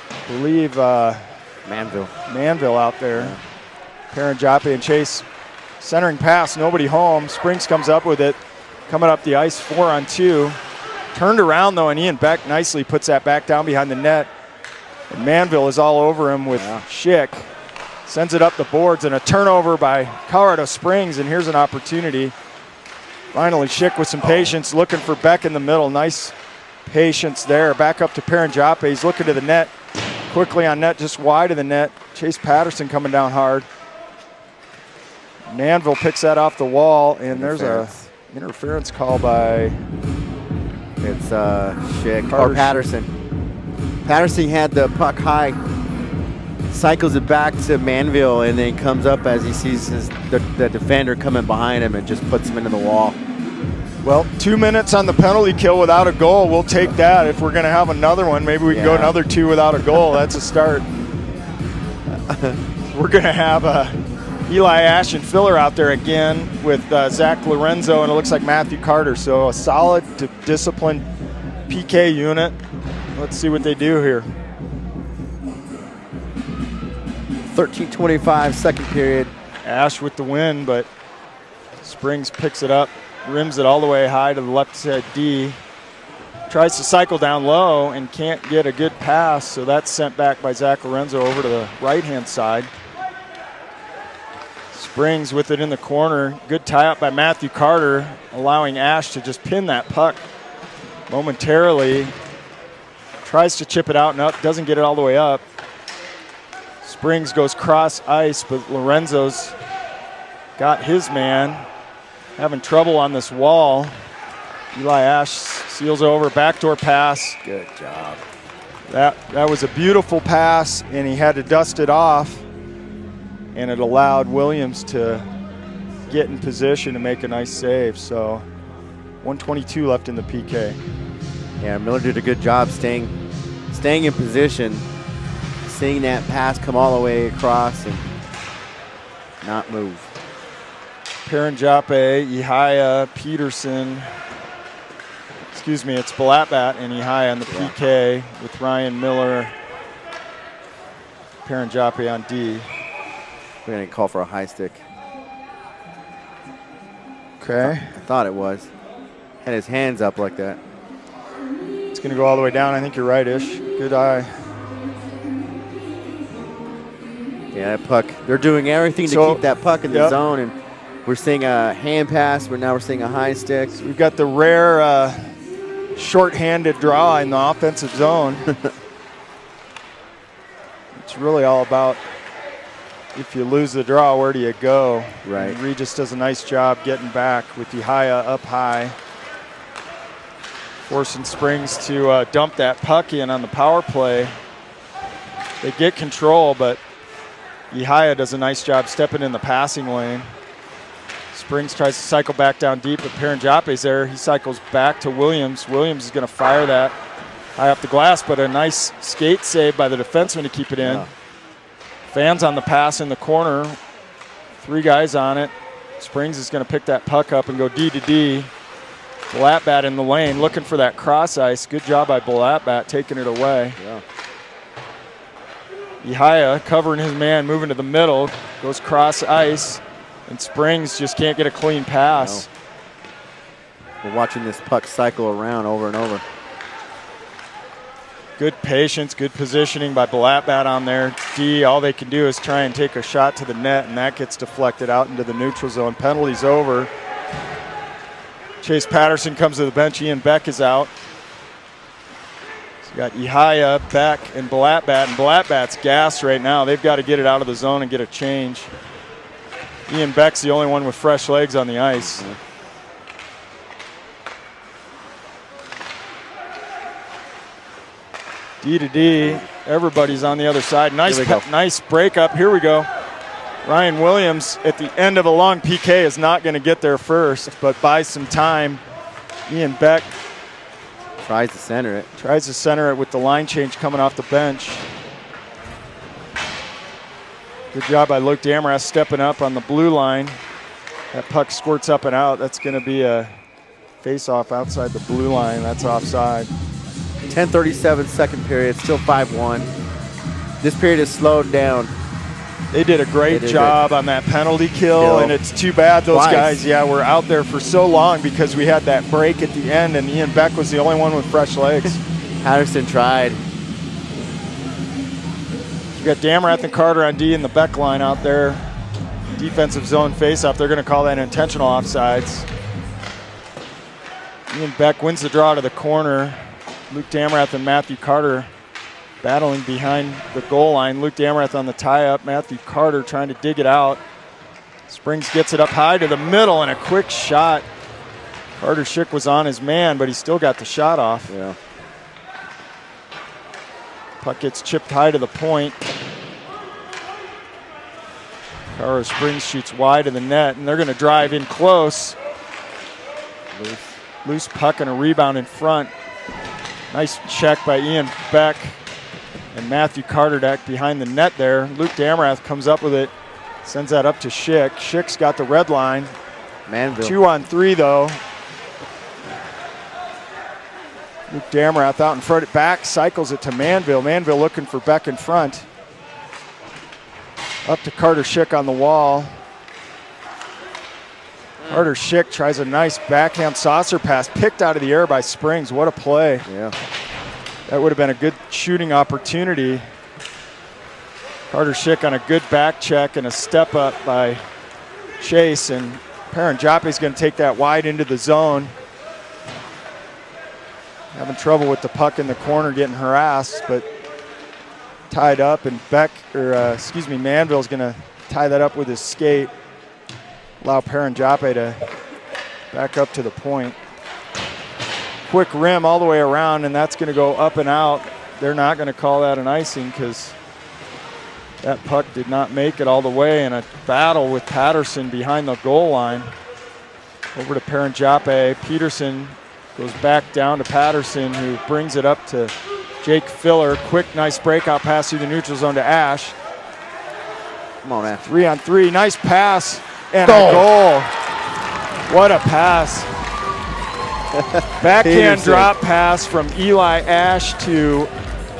I believe Manville out there. Yeah. Paranjape and Chase centering pass, nobody home. Springs comes up with it, coming up the ice, 4-on-2. Turned around though, and Ian Beck nicely puts that back down behind the net. And Manville is all over him with Schick. Sends it up the boards, and a turnover by Colorado Springs, and here's an opportunity. Finally, Schick with some patience, looking for Beck in the middle. Nice patience there. Back up to Paranjape. He's looking to the net. Quickly on net, just wide of the net. Chase Patterson coming down hard. Manville picks that off the wall, and there's a interference call by Schick or Patterson. Patterson had the puck high, cycles it back to Manville, and then comes up as he sees the defender coming behind him and just puts him into the wall. Well, 2 minutes on the penalty kill without a goal. We'll take that. If we're going to have another one, maybe we can go another 2 without a goal. That's a start. We're going to have Eli Ash and Filler out there again with Zach Lorenzo, and it looks like Matthew Carter. So a solid, disciplined PK unit. Let's see what they do here. 13:25, second period. Ash with the win, but Springs picks it up, rims it all the way high to the left side D. Tries to cycle down low and can't get a good pass, so that's sent back by Zach Lorenzo over to the right-hand side. Springs with it in the corner. Good tie-up by Matthew Carter, allowing Ash to just pin that puck momentarily. Tries to chip it out and up, doesn't get it all the way up. Springs goes cross ice, but Lorenzo's got his man. Having trouble on this wall. Eli Ash seals over, backdoor pass. Good job. That was a beautiful pass, and he had to dust it off, and it allowed Williams to get in position to make a nice save. So 1:22 left in the PK. Yeah, Miller did a good job staying in position, seeing that pass come all the way across and not move. Paranjape, Ihaya, Peterson. Excuse me, it's Balatbat and Ihaya on the PK with Ryan Miller. Paranjape on D. We're going to call for a high stick. Okay. I thought it was. Had his hands up like that. It's going to go all the way down. I think you're right, Ish. Good eye. Yeah, that puck. They're doing everything to keep that puck in the zone, and we're seeing a hand pass. Now we're seeing a high stick. So we've got the rare short-handed draw in the offensive zone. It's really all about if you lose the draw, where do you go? Right. And Regis does a nice job getting back with Ihaya up high. Forcing Springs to dump that puck in on the power play. They get control, but Ihaya does a nice job stepping in the passing lane. Springs tries to cycle back down deep, but Paranjape's there. He cycles back to Williams. Williams is going to fire that high up the glass, but a nice skate save by the defenseman to keep it in. Yeah. Fans on the pass in the corner. 3 guys on it. Springs is going to pick that puck up and go D to D. Balatbat in the lane, looking for that cross ice. Good job by Balatbat taking it away. Yeah. Ihaya covering his man, moving to the middle, goes cross ice, and Springs just can't get a clean pass. No. We're watching this puck cycle around over and over. Good patience, good positioning by Balatbat on there. D, all they can do is try and take a shot to the net, and that gets deflected out into the neutral zone. Penalty's over. Chase Patterson comes to the bench. Ian Beck is out. So you got Ihaya, Beck, and Balatbat. And Balatbat's gassed right now. They've got to get it out of the zone and get a change. Ian Beck's the only one with fresh legs on the ice. Mm-hmm. D to D. Everybody's on the other side. Nice breakup. Here we go. Ryan Williams at the end of a long PK is not going to get there first, but buys some time. Ian Beck tries to center it. With the line change coming off the bench. Good job by Luke Damarath stepping up on the blue line. That puck squirts up and out. That's going to be a face-off outside the blue line. That's offside. 10:37 second period, still 5-1. This period is slowed down. They did a great job on that penalty kill, and it's too bad those guys, were out there for so long because we had that break at the end, and Ian Beck was the only one with fresh legs. Patterson tried. You got Damarath and Carter on D in the Beck line out there. Defensive zone face-off. They're going to call that intentional offsides. Ian Beck wins the draw to the corner. Luke Damarath and Matthew Carter battling behind the goal line. Luke Damarath on the tie-up. Matthew Carter trying to dig it out. Springs gets it up high to the middle and a quick shot. Carter Schick was on his man, but he still got the shot off. Yeah. Puck gets chipped high to the point. Carter Springs shoots wide of the net, and they're going to drive in close. Loose puck and a rebound in front. Nice check by Ian Beck and Matthew Carter behind the net there. Luke Damarath comes up with it, sends that up to Schick. Schick's got the red line. Manville. 2-on-3 though. Luke Damarath out in front, back, cycles it to Manville. Manville looking for Beck in front. Up to Carter Schick on the wall. Carter Schick tries a nice backhand saucer pass, picked out of the air by Springs. What a play. Yeah. That would have been a good shooting opportunity. Carter Schick on a good back check and a step up by chase, and Perrin Joppe is going to take that wide into the zone. Having trouble with the puck in the corner, getting harassed, but tied up, and Manville's going to tie that up with his skate. Allow Perrin Joppe to back up to the point. Quick rim all the way around, and that's going to go up and out. They're not going to call that an icing because that puck did not make it all the way, in a battle with Patterson behind the goal line. Over to Perrin Joppe. Peterson goes back down to Patterson, who brings it up to Jake Filler. Quick, nice breakout pass through the neutral zone to Ash. Come on, man. 3-on-3, nice pass, and a goal. What a pass. Backhand drop pass from Eli Ash to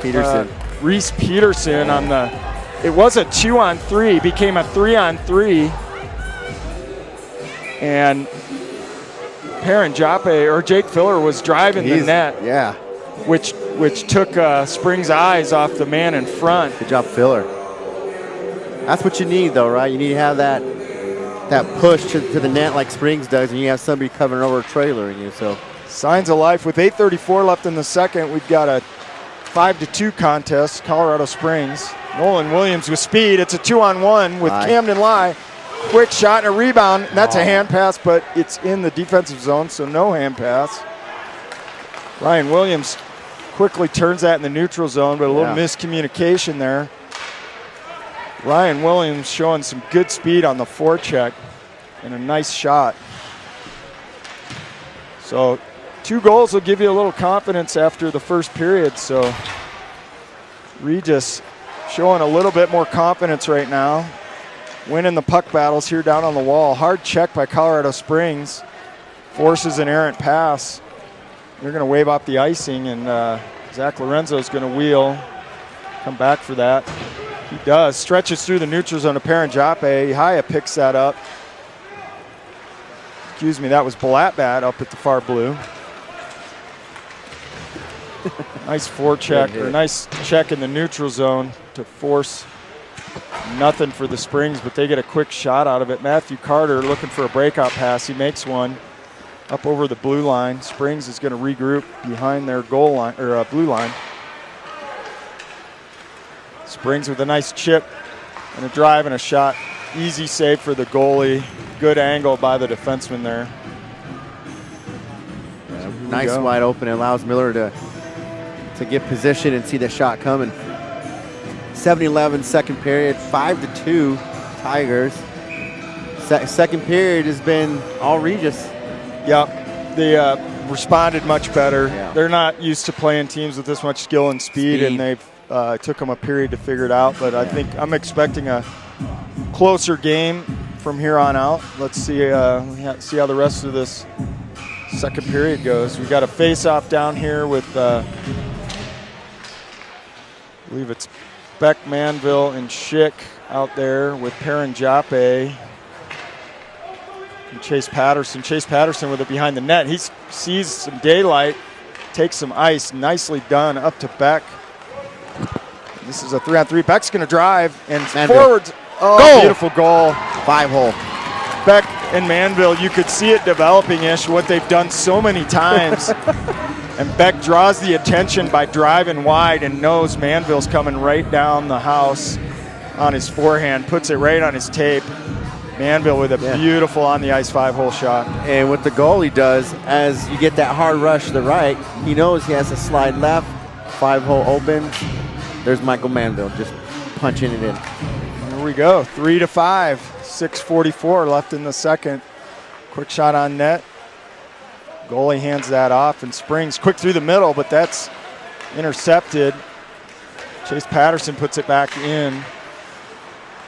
Peterson. Reese Peterson on the, it was a 2-on-3, became a 3-on-3. And Perrin Joppe, or Jake Filler, was driving the net. Yeah. Which took Springs' eyes off the man in front. Good job, Filler. That's what you need, though, right? You need to have that push to the net like Springs does, and you have somebody covering over a trailer in you. So signs of life. With 8:34 left in the second, we've got a 5-2 contest, Colorado Springs. Nolan Williams with speed. It's a 2-on-1 with Camden Lai. Quick shot and a rebound. That's a hand pass, but it's in the defensive zone, so no hand pass. Ryan Williams quickly turns that in the neutral zone, but a little miscommunication there. Ryan Williams showing some good speed on the forecheck and a nice shot. So 2 goals will give you a little confidence after the first period. So Regis showing a little bit more confidence right now. Winning the puck battles here down on the wall. Hard check by Colorado Springs. Forces an errant pass. They're going to wave off the icing, and Zach Lorenzo is going to wheel. Come back for that. He does. Stretches through the neutral zone to Perrin Joppe. Haya picks that up. Excuse me, that was Blatbat up at the far blue. Nice forecheck, or nice check in the neutral zone to force nothing for the Springs, but they get a quick shot out of it. Matthew Carter looking for a breakout pass. He makes one up over the blue line. Springs is going to regroup behind their goal line, or blue line. Springs with a nice chip and a drive and a shot. Easy save for the goalie. Good angle by the defenseman there. Nice wide open. It allows Miller to get position and see the shot coming. 7-11 second period, 5-2 Tigers. Second period has been all Regis. Yep, they responded much better. Yeah. They're not used to playing teams with this much skill and speed. And they've took them a period to figure it out. But I think I'm expecting a closer game from here on out. Let's see how the rest of this second period goes. We've got a face-off down here with, I believe it's Beck, Manville, and Schick out there with Perrin Joppe and Chase Patterson. Chase Patterson with it behind the net. He sees some daylight, takes some ice. Nicely done up to Beck. This is a 3-on-3. Beck's going to drive and forwards. Oh, goal. Beautiful goal. 5-hole. Beck and Manville, you could see it developing-ish, what they've done so many times. And Beck draws the attention by driving wide and knows Manville's coming right down the house on his forehand, puts it right on his tape. Manville with a beautiful on-the-ice 5-hole shot. And what the goalie does, as you get that hard rush to the right, he knows he has to slide left, 5-hole opens. There's Michael Manville just punching it in. Here we go, 3-5, 6:44 left in the second. Quick shot on net. Goalie hands that off, and Springs quick through the middle, but that's intercepted. Chase Patterson puts it back in.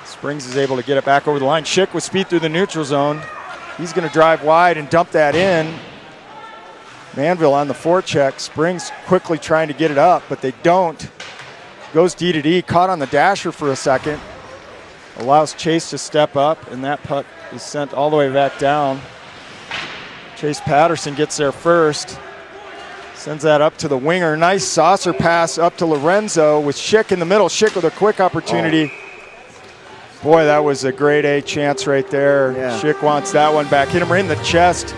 Springs is able to get it back over the line. Schick with speed through the neutral zone. He's going to drive wide and dump that in. Manville on the forecheck. Springs quickly trying to get it up, but they don't. Goes D to D, caught on the dasher for a second. Allows Chase to step up, and that puck is sent all the way back down. Chase Patterson gets there first. Sends that up to the winger. Nice saucer pass up to Lorenzo with Schick in the middle. Schick with a quick opportunity. Boy, that was a grade A chance right there. Yeah. Schick wants that one back. Hit him right in the chest.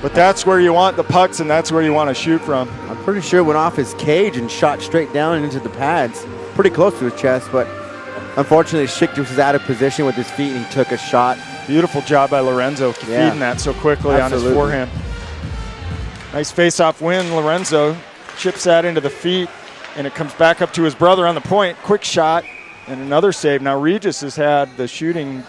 But that's where you want the pucks, and that's where you want to shoot from. I'm pretty sure it went off his cage and shot straight down into the pads. Pretty close to his chest, but unfortunately Schick was out of position with his feet and he took a shot. Beautiful job by Lorenzo feeding that so quickly on his forehand. Nice face-off win. Lorenzo chips that into the feet, and it comes back up to his brother on the point. Quick shot and another save. Now Regis has had the shooting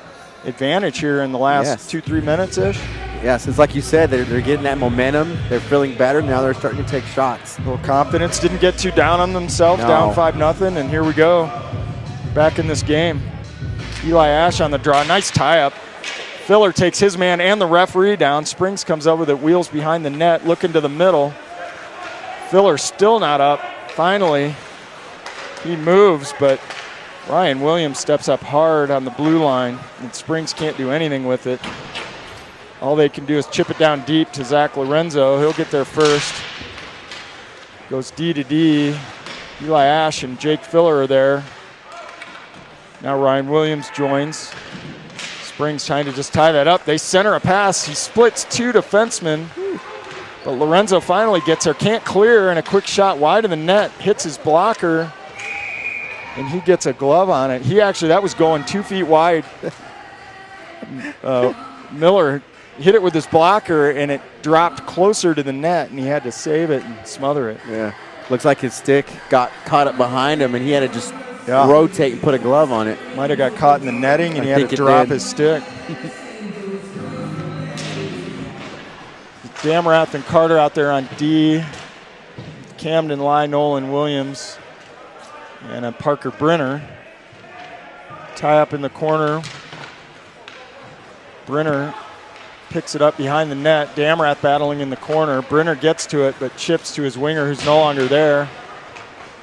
advantage here in the last 2-3 minutes-ish. Yes, it's like you said, they're getting that momentum. They're feeling better. Now they're starting to take shots. A little confidence. Didn't get too down on themselves, down 5-0, and here we go. Back in this game. Eli Ash on the draw. Nice tie-up. Filler takes his man and the referee down. Springs comes over the wheels behind the net, looking to the middle. Filler still not up. Finally, he moves, but Ryan Williams steps up hard on the blue line, and Springs can't do anything with it. All they can do is chip it down deep to Zach Lorenzo. He'll get there first. Goes D to D. Eli Ash and Jake Filler are there. Now Ryan Williams joins. Springs trying to just tie that up. They center a pass. He splits two defensemen. But Lorenzo finally gets there. Can't clear, and a quick shot wide of the net. Hits his blocker, and he gets a glove on it. That was going 2 feet wide. Miller hit it with his blocker, and it dropped closer to the net, and he had to save it and smother it. Yeah. Looks like his stick got caught up behind him, and he had to just rotate and put a glove on it. Might have got caught in the netting, and he had to drop his stick. Damrath and Carter out there on D. Camden Lai, Nolan Williams, and a Parker Brenner. Tie up in the corner. Brenner picks it up behind the net. Damrath battling in the corner. Brenner gets to it, but chips to his winger, who's no longer there.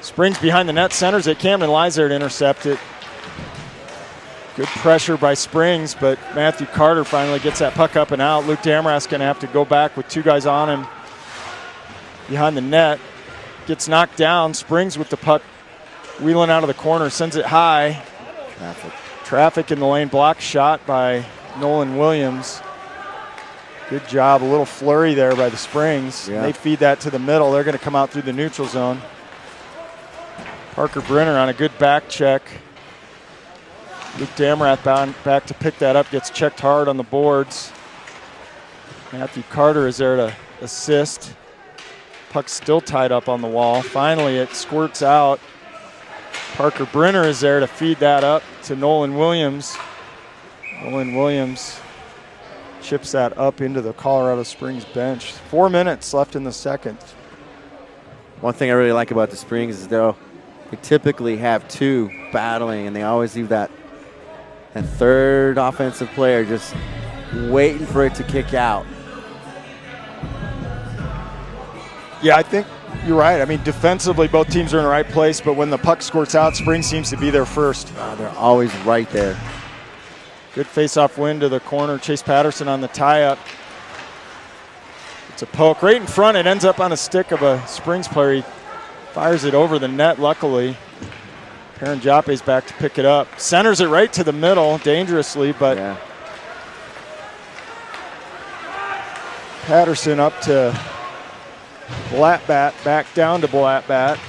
Springs behind the net, centers it. Camden lies there to intercept it. Good pressure by Springs, but Matthew Carter finally gets that puck up and out. Luke Damrath's going to have to go back with 2 guys on him behind the net. Gets knocked down. Springs with the puck wheeling out of the corner, sends it high. Traffic in the lane, block shot by Nolan Williams. Good job, a little flurry there by the Springs. Yeah. They feed that to the middle. They're going to come out through the neutral zone. Parker Brenner on a good back check. Luke Damrath back to pick that up, gets checked hard on the boards. Matthew Carter is there to assist. Puck's still tied up on the wall. Finally, it squirts out. Parker Brenner is there to feed that up to Nolan Williams. Nolan Williams chips that up into the Colorado Springs bench. 4 minutes left in the second. One thing I really like about the Springs is they typically have 2 battling, and they always leave that third offensive player just waiting for it to kick out. Yeah, I think you're right. I mean, defensively, both teams are in the right place, but when the puck squirts out, Springs seems to be there first. They're always right there. Good face-off win to the corner. Chase Patterson on the tie-up. It's a poke right in front. It ends up on a stick of a Springs player. He fires it over the net, luckily. Perrin Joppe's back to pick it up. Centers it right to the middle, dangerously, but Patterson up to Blattbat, back down to Blattbat.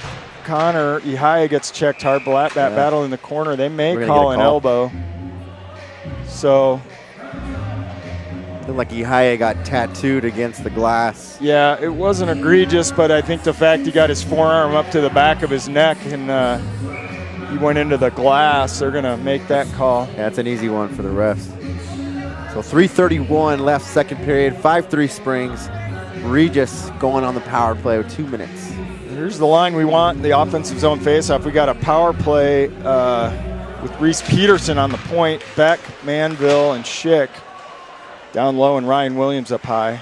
Connor Ihaya gets checked hard. Blattbat battle in the corner. They may call an elbow. So, looked like Ihaya got tattooed against the glass. Yeah, it wasn't egregious, but I think the fact he got his forearm up to the back of his neck and he went into the glass, they're going to make that call. Yeah, it's an easy one for the refs. So 3:31 left, second period, 5-3 Springs. Regis going on the power play with 2 minutes. Here's the line we want, the offensive zone faceoff. We got a power play with Reese Peterson on the point, Beck, Manville, and Schick down low, and Ryan Williams up high.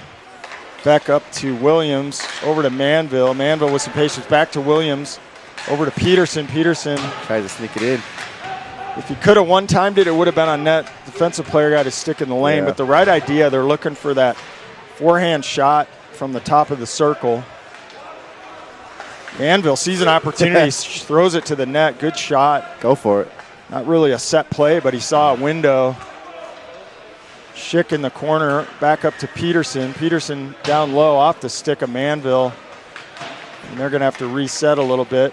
Beck up to Williams, over to Manville. Manville with some patience, back to Williams, over to Peterson. Peterson tries to sneak it in. If he could have one-timed it, it would have been on net. Defensive player got his stick in the lane, but the right idea, they're looking for that forehand shot from the top of the circle. Manville sees an opportunity, throws it to the net. Good shot. Go for it. Not really a set play, but he saw a window. Schick in the corner, back up to Peterson. Peterson down low off the stick of Manville. And they're going to have to reset a little bit.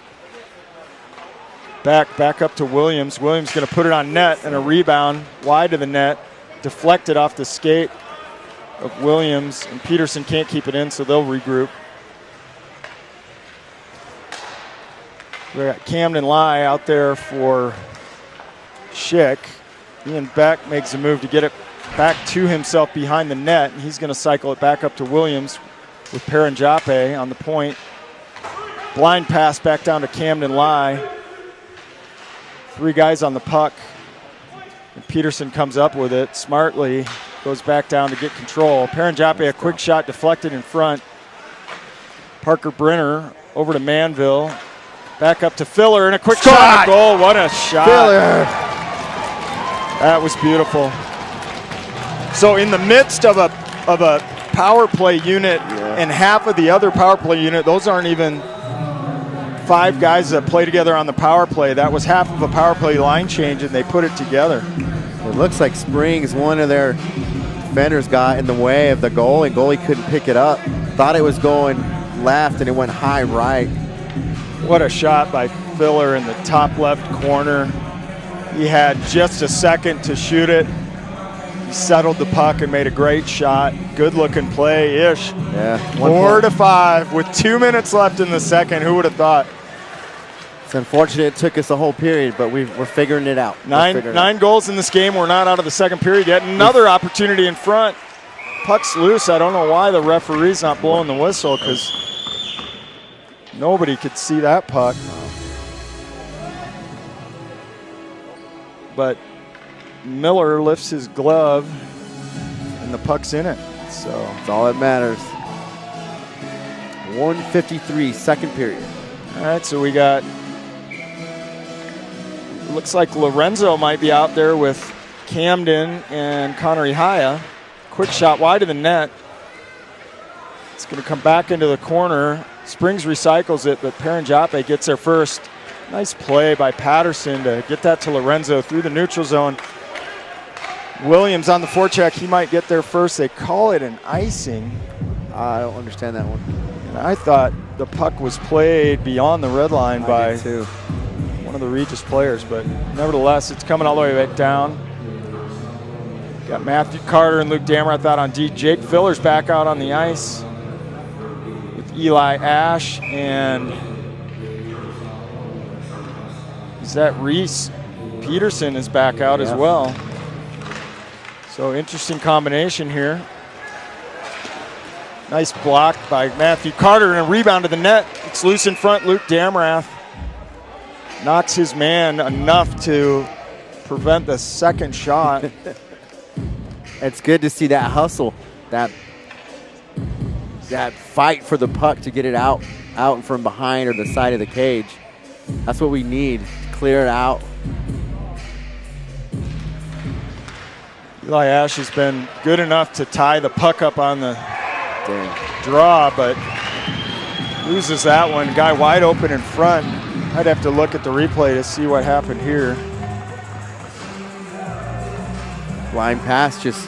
Back up to Williams. Williams going to put it on net, and a rebound wide to the net. Deflected off the skate of Williams, and Peterson can't keep it in, so they'll regroup. We got Camden Lai out there for Schick. Ian Beck makes a move to get it back to himself behind the net, and he's going to cycle it back up to Williams with Paranjape on the point. Blind pass back down to Camden Lai. 3 guys on the puck. And Peterson comes up with it smartly, goes back down to get control. Paranjape, a quick shot deflected in front. Parker Brenner over to Manville. Back up to Filler, and a quick shot, goal. What a shot. Filler. That was beautiful. So in the midst of a power play unit and half of the other power play unit, those aren't even 5 guys that play together on the power play. That was half of a power play line change, and they put it together. It looks like Springs, one of their defenders, got in the way of the goal, and goalie couldn't pick it up. Thought it was going left, and it went high right. What a shot by Filler in the top left corner. He had just a second to shoot it. He settled the puck and made a great shot. Good looking play-ish. Yeah. 4-5 with 2 minutes left in the second. Who would have thought? It's unfortunate it took us a whole period, but we're figuring it out. Nine goals in this game. We're not out of the second period yet. Another opportunity in front. Puck's loose. I don't know why the referee's not blowing the whistle, because nobody could see that puck. But Miller lifts his glove, and the puck's in it. So that's all that matters. 1:53, second period. All right, so we got, looks like Lorenzo might be out there with Camden and Connor Ihaya. Quick shot wide of the net. It's going to come back into the corner. Springs recycles it, but Paranjape gets there first. Nice play by Patterson to get that to Lorenzo through the neutral zone. Williams on the forecheck. He might get there first. They call it an icing. I don't understand that one. And I thought the puck was played beyond the red line by too. One of the Regis players, but nevertheless, it's coming all the way back down. Got Matthew Carter and Luke Damrath out on D. Jake Filler's back out on the ice with Eli Ash, and is that Reese Peterson is back out as well. So interesting combination here. Nice block by Matthew Carter and a rebound to the net. It's loose in front. Luke Damrath knocks his man enough to prevent the second shot. It's good to see that hustle, that fight for the puck to get it out from behind or the side of the cage. That's what we need. Clear it out. Eli Ash has been good enough to tie the puck up on the draw, but loses that one. Guy wide open in front. I'd have to look at the replay to see what happened here. Line pass, just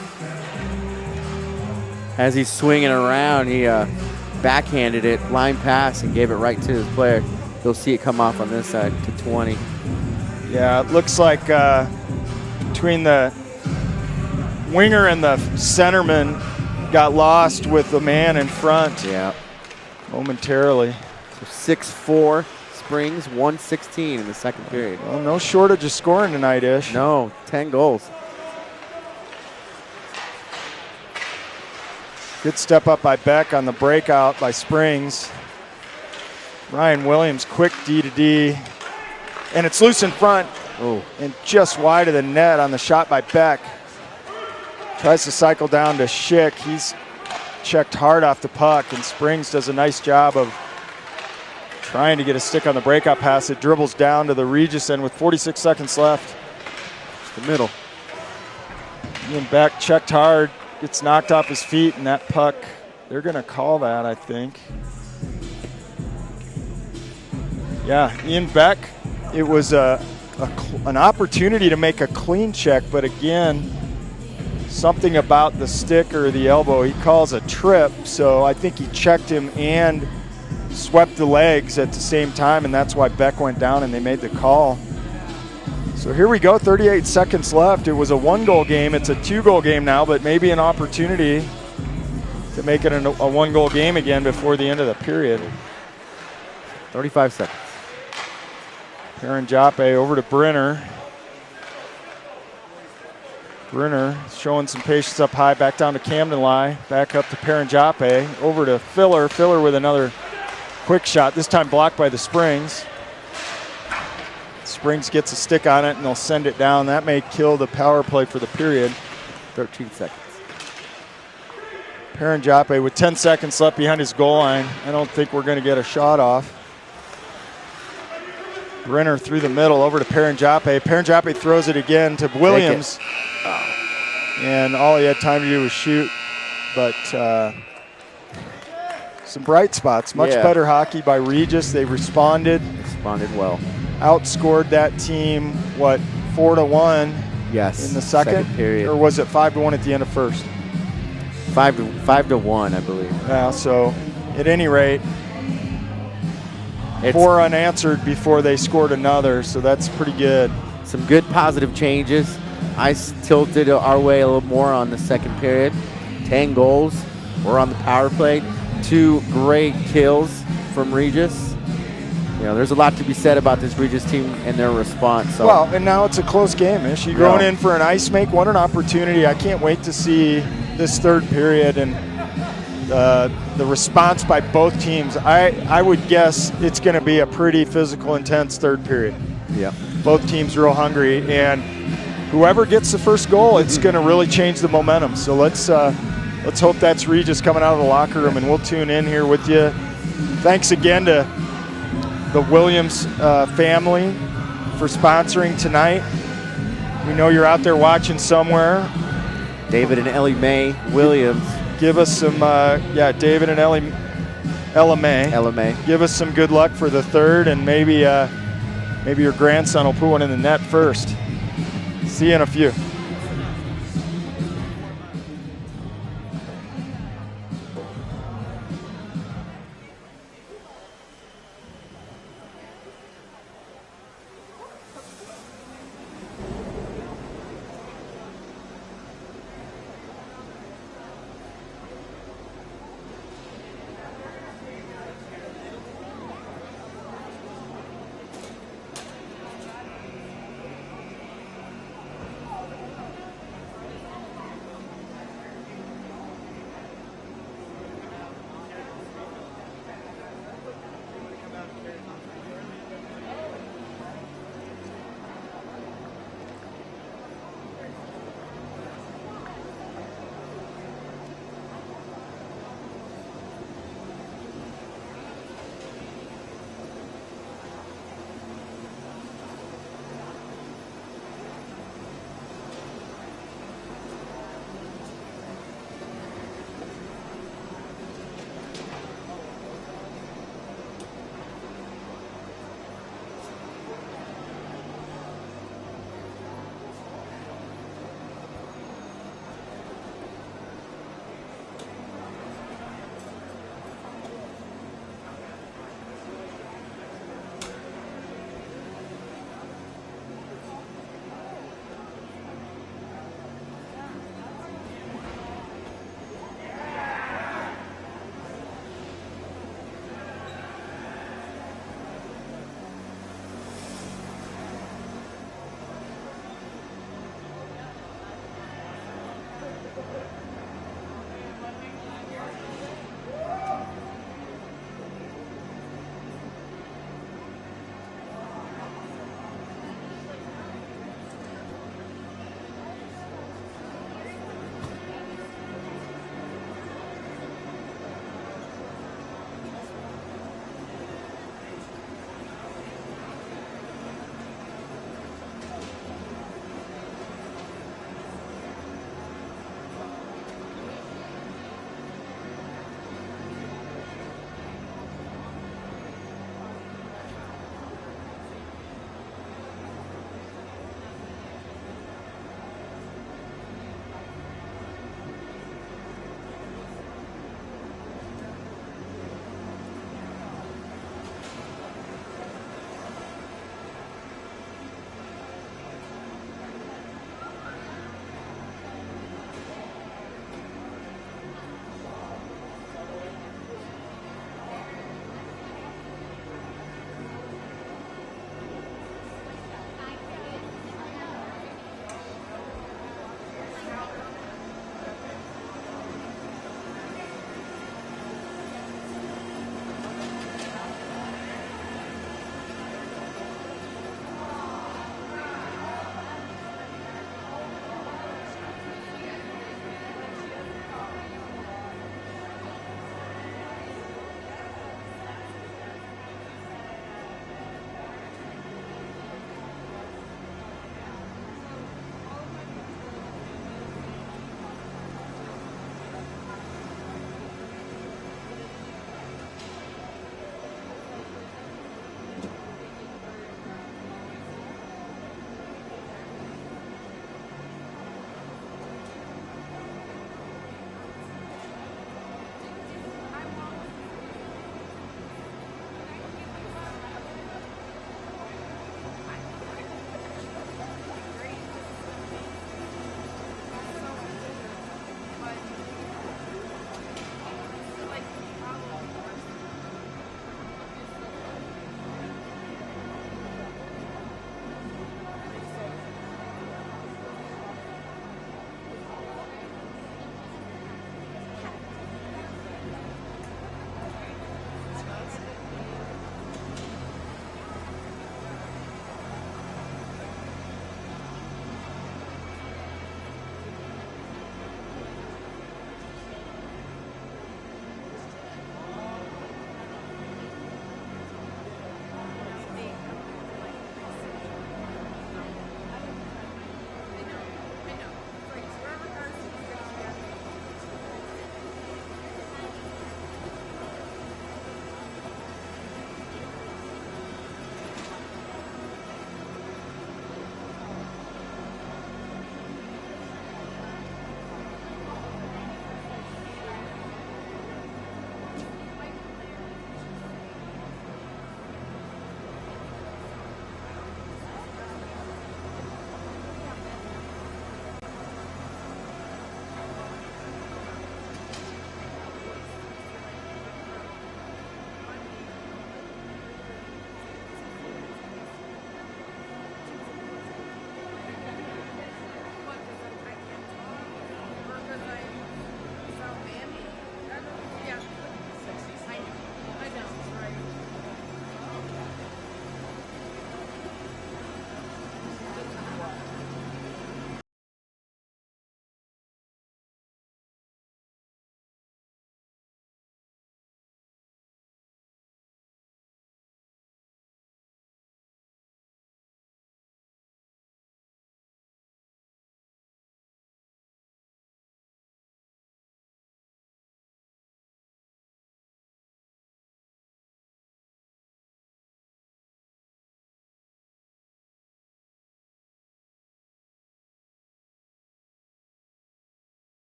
as he's swinging around, he backhanded it, line pass, and gave it right to his player. You'll see it come off on this side to 20. Yeah, it looks like between the winger and the centerman got lost with the man in front. Yeah. Momentarily. So 6-4 Springs, 1:16 in the second period. Well, no shortage of scoring tonight, Ish. No, 10 goals. Good step up by Beck on the breakout by Springs. Ryan Williams, quick D-to-D. And it's loose in front. Oh. And just wide of the net on the shot by Beck. Tries to cycle down to Schick. He's checked hard off the puck, and Springs does a nice job of trying to get a stick on the breakout pass. It dribbles down to the Regis end with 46 seconds left. The middle. Ian Beck checked hard, gets knocked off his feet, and that puck, they're going to call that, I think. Yeah, Ian Beck, it was a an opportunity to make a clean check, but again, something about the stick or the elbow, he calls a trip, so I think he checked him and swept the legs at the same time, and that's why Beck went down and they made the call. So here we go, 38 seconds left. It was a 1-goal game. It's a 2-goal game now, but maybe an opportunity to make it a 1-goal game again before the end of the period. 35 seconds. Perrin Joppe over to Brenner. Brenner showing some patience up high, back down to Camden Lie, back up to Perrin Joppe, over to Filler. Filler with another quick shot, this time blocked by the Springs. Springs gets a stick on it and they'll send it down. That may kill the power play for the period. 13 seconds. Perrin Joppe with 10 seconds left behind his goal line. I don't think we're going to get a shot off. Brenner through the middle over to Perrin Joppe. Perrin Joppe throws it again to Williams. And all he had time to do was shoot. But some bright spots. Much better hockey by Regis. They responded. Responded well. Outscored that team, 4-1 yes, in the second period. Or was it 5-1 at the end of first? 5-1, I believe. Yeah, so at any rate, 4 unanswered before they scored another, so that's pretty good. Some good positive changes. Ice tilted our way a little more on the second period. 10 goals. We're on the power play. 2 great kills from Regis. You know, there's a lot to be said about this Regis team and their response. So. Well, and now it's a close game-ish. You're going in for an ice make. What an opportunity. I can't wait to see this third period and the response by both teams. I would guess it's going to be a pretty physical, intense third period. Yeah. Both teams real hungry, and whoever gets the first goal, it's going to really change the momentum. So let's hope that's Regis coming out of the locker room, and we'll tune in here with you. Thanks again to the Williams family for sponsoring tonight. We know you're out there watching somewhere. David and Ellie Mae Williams. Give us some, David and Ella Mae. Give us some good luck for the third, and maybe your grandson will put one in the net first. See you in a few.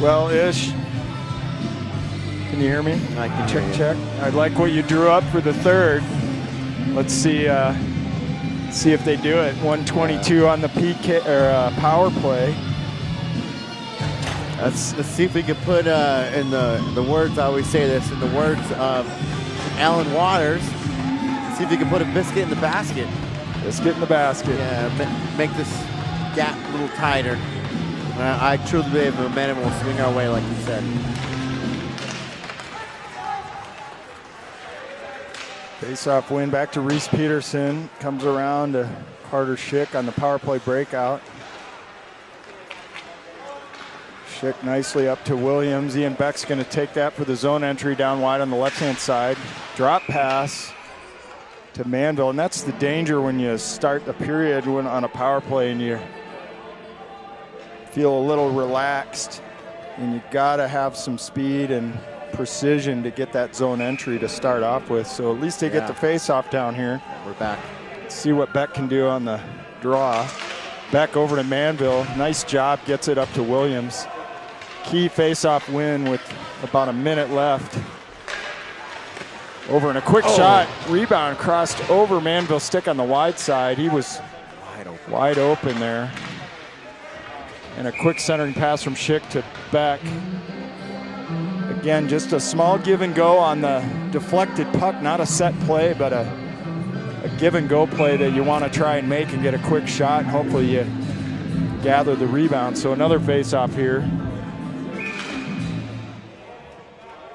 well-ish. Can you hear me? I can hear you. Check. I like what you drew up for the third. Let's see if they do it. 122 on the PK or power play. Let's see if we can put in the words, I always say this, in the words of Alan Waters, see if you can put a biscuit in the basket. Biscuit in the basket. Yeah, make this gap a little tighter. I truly believe the momentum will swing our way, like you said. Face-off win back to Reese Peterson. Comes around to Carter Schick on the power play breakout. Schick nicely up to Williams. Ian Beck's going to take that for the zone entry down wide on the left-hand side. Drop pass to Manville, and that's the danger when you start the period on a power play and you feel a little relaxed, and you got to have some speed and precision to get that zone entry to start off with. So at least they get the face-off down here. We're back. Let's see what Beck can do on the draw. Back over to Manville. Nice job, gets it up to Williams. Key face-off win with about a minute left. Over and a quick shot. Rebound crossed over Manville's stick on the wide side. He was wide open there. And a quick centering pass from Schick to Beck. Again, just a small give and go on the deflected puck, not a set play, but a give and go play that you want to try and make and get a quick shot, and hopefully you gather the rebound. So another face-off here.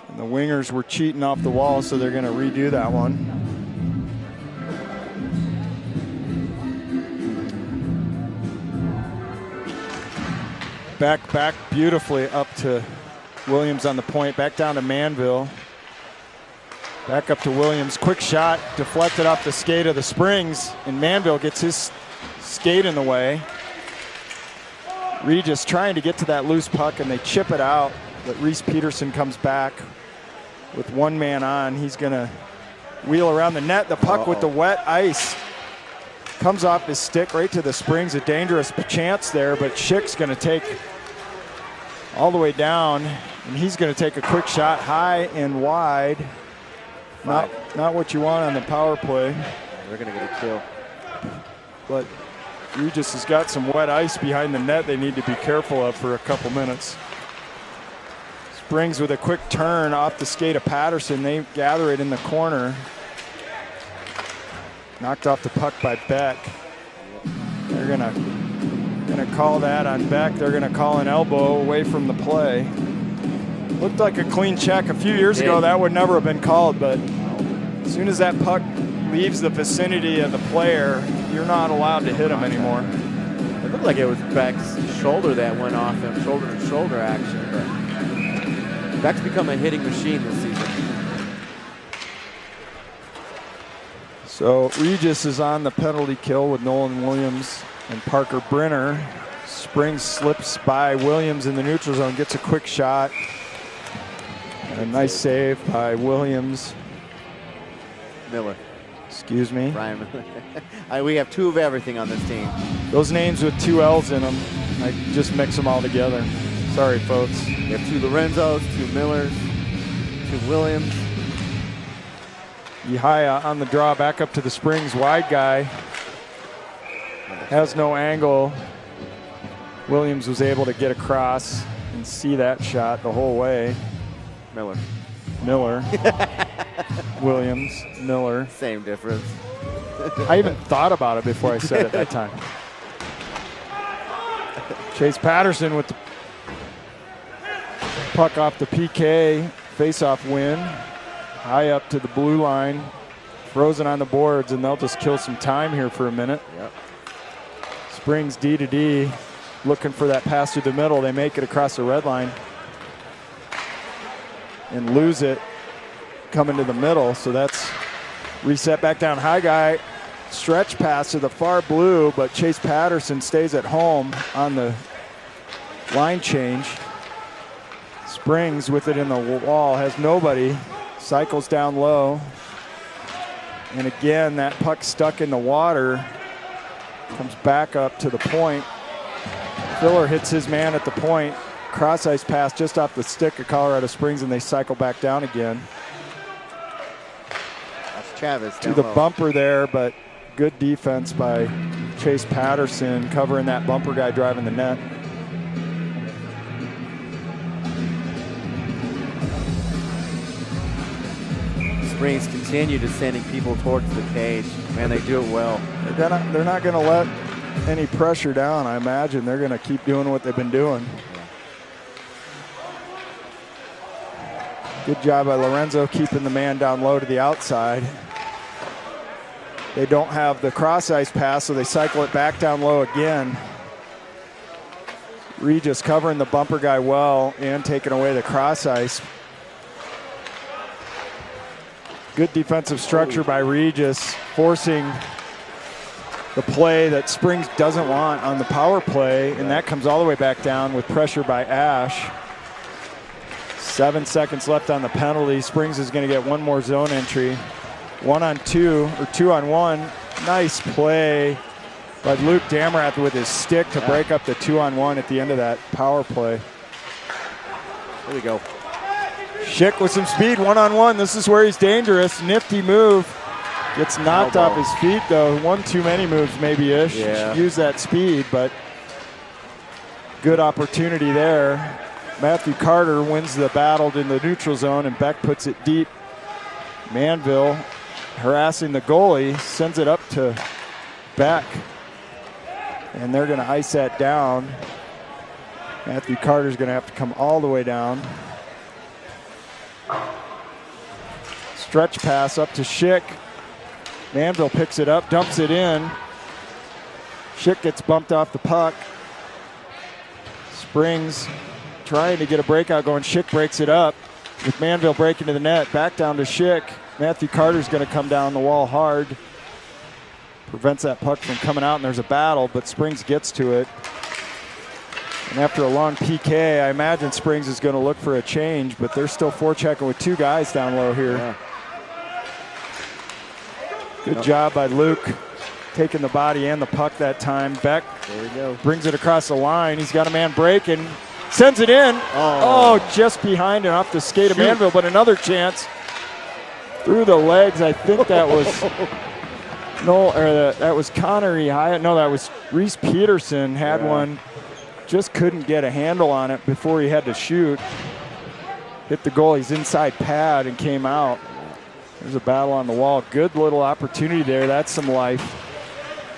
And the wingers were cheating off the wall, so they're going to redo that one. Back beautifully up to Williams on the point, back down to Manville. Back up to Williams, quick shot, deflected off the skate of the Springs, and Manville gets his skate in the way. Regis trying to get to that loose puck, and they chip it out, but Reese Peterson comes back with one man on. He's gonna wheel around the net. The puck with the wet ice comes off his stick right to the Springs. A dangerous chance there, but Schick's gonna take all the way down, and he's gonna take a quick shot high and wide. Not what you want on the power play. They're gonna get a kill. But Regis has got some wet ice behind the net they need to be careful of for a couple minutes. Springs with a quick turn off the skate of Patterson. They gather it in the corner. Knocked off the puck by Beck. They're gonna call that on Beck. They're gonna call an elbow away from the play. Looked like a clean check a few years ago. That would never have been called, but as soon as that puck leaves the vicinity of the player, you're not allowed to hit him anymore. It looked like it was Beck's shoulder that went off him, shoulder to shoulder action, but Beck's become a hitting machine this season. So Regis is on the penalty kill with Nolan Williams and Parker Brenner. Springs slips by Williams in the neutral zone, gets a quick shot. A nice save by Williams. Miller. Excuse me. Brian Miller. We have two of everything on this team. Those names with two L's in them, I just mix them all together. Sorry, folks. We have two Lorenzos, two Millers, two Williams. Yahaya on the draw, back up to the Springs. Wide guy. Has no angle. Williams was able to get across and see that shot the whole way. Miller. Williams, Miller. Same difference. I even thought about it before I said it that time. Chase Patterson with the puck off the PK. Face-off win. High up to the blue line. Frozen on the boards, and they'll just kill some time here for a minute. Yep. Springs D to D. Looking for that pass through the middle. They make it across the red line and lose it coming to the middle. So that's reset back down. High guy, stretch pass to the far blue, but Chase Patterson stays at home on the line change. Springs with it in the wall, has nobody, cycles down low. And again, that puck stuck in the water, comes back up to the point. Filler hits his man at the point. cross ice pass just off the stick of Colorado Springs, and they cycle back down again. That's Chavez to the bumper there, but good defense by Chase Patterson covering that bumper guy driving the net. Springs continue to sending people towards the cage. Man, they do it well. They're not going to let any pressure down, I imagine. They're going to keep doing what they've been doing. Good job by Lorenzo keeping the man down low to the outside. They don't have the cross ice pass, so they cycle it back down low again. Regis covering the bumper guy well and taking away the cross ice. Good defensive structure by Regis, forcing the play that Springs doesn't want on the power play, and that comes all the way back down with pressure by Ash. 7 seconds left on the penalty. Springs is going to get one more zone entry. 1-on-2 or 2-on-1. Nice play by Luke Damarath with his stick to break up the 2-on-1 at the end of that power play. There we go. Schick with some speed, 1-on-1. This is where he's dangerous. Nifty move. Gets knocked off his feet, though. One too many moves, maybe-ish. Yeah. Use that speed, but good opportunity there. Matthew Carter wins the battle in the neutral zone, and Beck puts it deep. Manville harassing the goalie, sends it up to Beck. And they're going to ice that down. Matthew Carter's going to have to come all the way down. Stretch pass up to Schick. Manville picks it up, dumps it in. Schick gets bumped off the puck. Springs trying to get a breakout going. Schick breaks it up with Manville breaking to the net. Back down to Schick. Matthew Carter's going to come down the wall hard. Prevents that puck from coming out, and there's a battle, but Springs gets to it. And after a long PK, I imagine Springs is going to look for a change, but they're still forechecking with two guys down low here. Yeah. Good job by Luke, taking the body and the puck that time. Beck brings it across the line. He's got a man breaking, sends it in. Oh, just behind and off the skate of Manville, but another chance. Through the legs, I think that was that was Connor Ihaya. No, that was Reese Peterson had one. Just couldn't get a handle on it before he had to shoot. Hit the goalie's inside pad and came out. There's a battle on the wall. Good little opportunity there. That's some life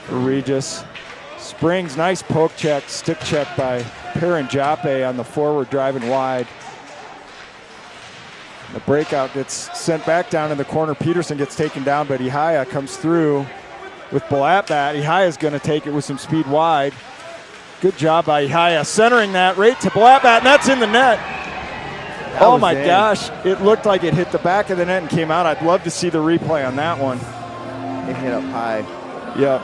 for Regis. Springs, nice poke check, stick check by Paranjape on the forward driving wide. The breakout gets sent back down in the corner. Peterson gets taken down, but Ihaya comes through with Blattbat. Ihaya's going to take it with some speed wide. Good job by Ihaya, centering that right to Blattbat, and that's in the net. Oh my gosh, it looked like it hit the back of the net and came out. I'd love to see the replay on that one. It hit up high. Yeah,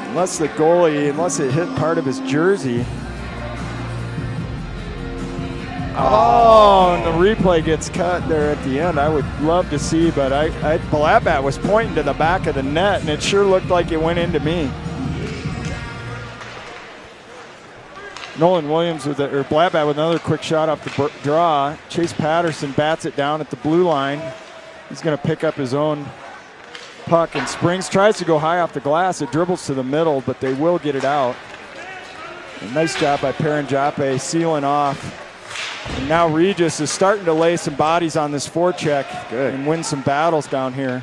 unless it hit part of his jersey. Oh, and the replay gets cut there at the end. I would love to see, but Blattbat was pointing to the back of the net, and it sure looked like it went into me. Nolan Williams Blattbat with another quick shot off the draw. Chase Patterson bats it down at the blue line. He's going to pick up his own puck, and Springs tries to go high off the glass. It dribbles to the middle, but they will get it out. A nice job by Paranjape sealing off. And now Regis is starting to lay some bodies on this forecheck and win some battles down here.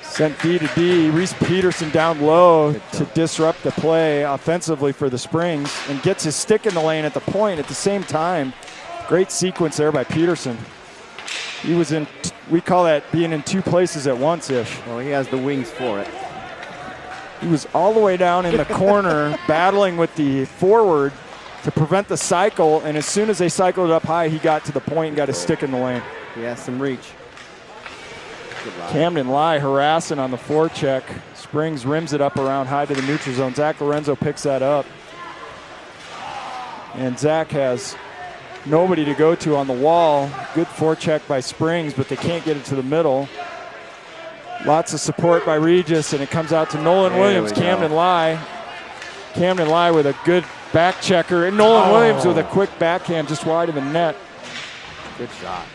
Sent D to D. Reese Peterson down low to disrupt the play offensively for the Springs and gets his stick in the lane at the point at the same time. Great sequence there by Peterson. He was in, we call that being in two places at once-ish. Well, he has the wings for it. He was all the way down in the corner battling with the forward to prevent the cycle, and as soon as they cycled it up high, he got to the point and got his stick in the lane. He has some reach. Camden Lai harassing on the forecheck. Springs rims it up around high to the neutral zone. Zach Lorenzo picks that up. And Zach has nobody to go to on the wall. Good forecheck by Springs, but they can't get it to the middle. Lots of support by Regis, and it comes out to Nolan Williams. Camden Lai Camden Lai with a good back checker. And Nolan Williams with a quick backhand just wide of the net. Good shot.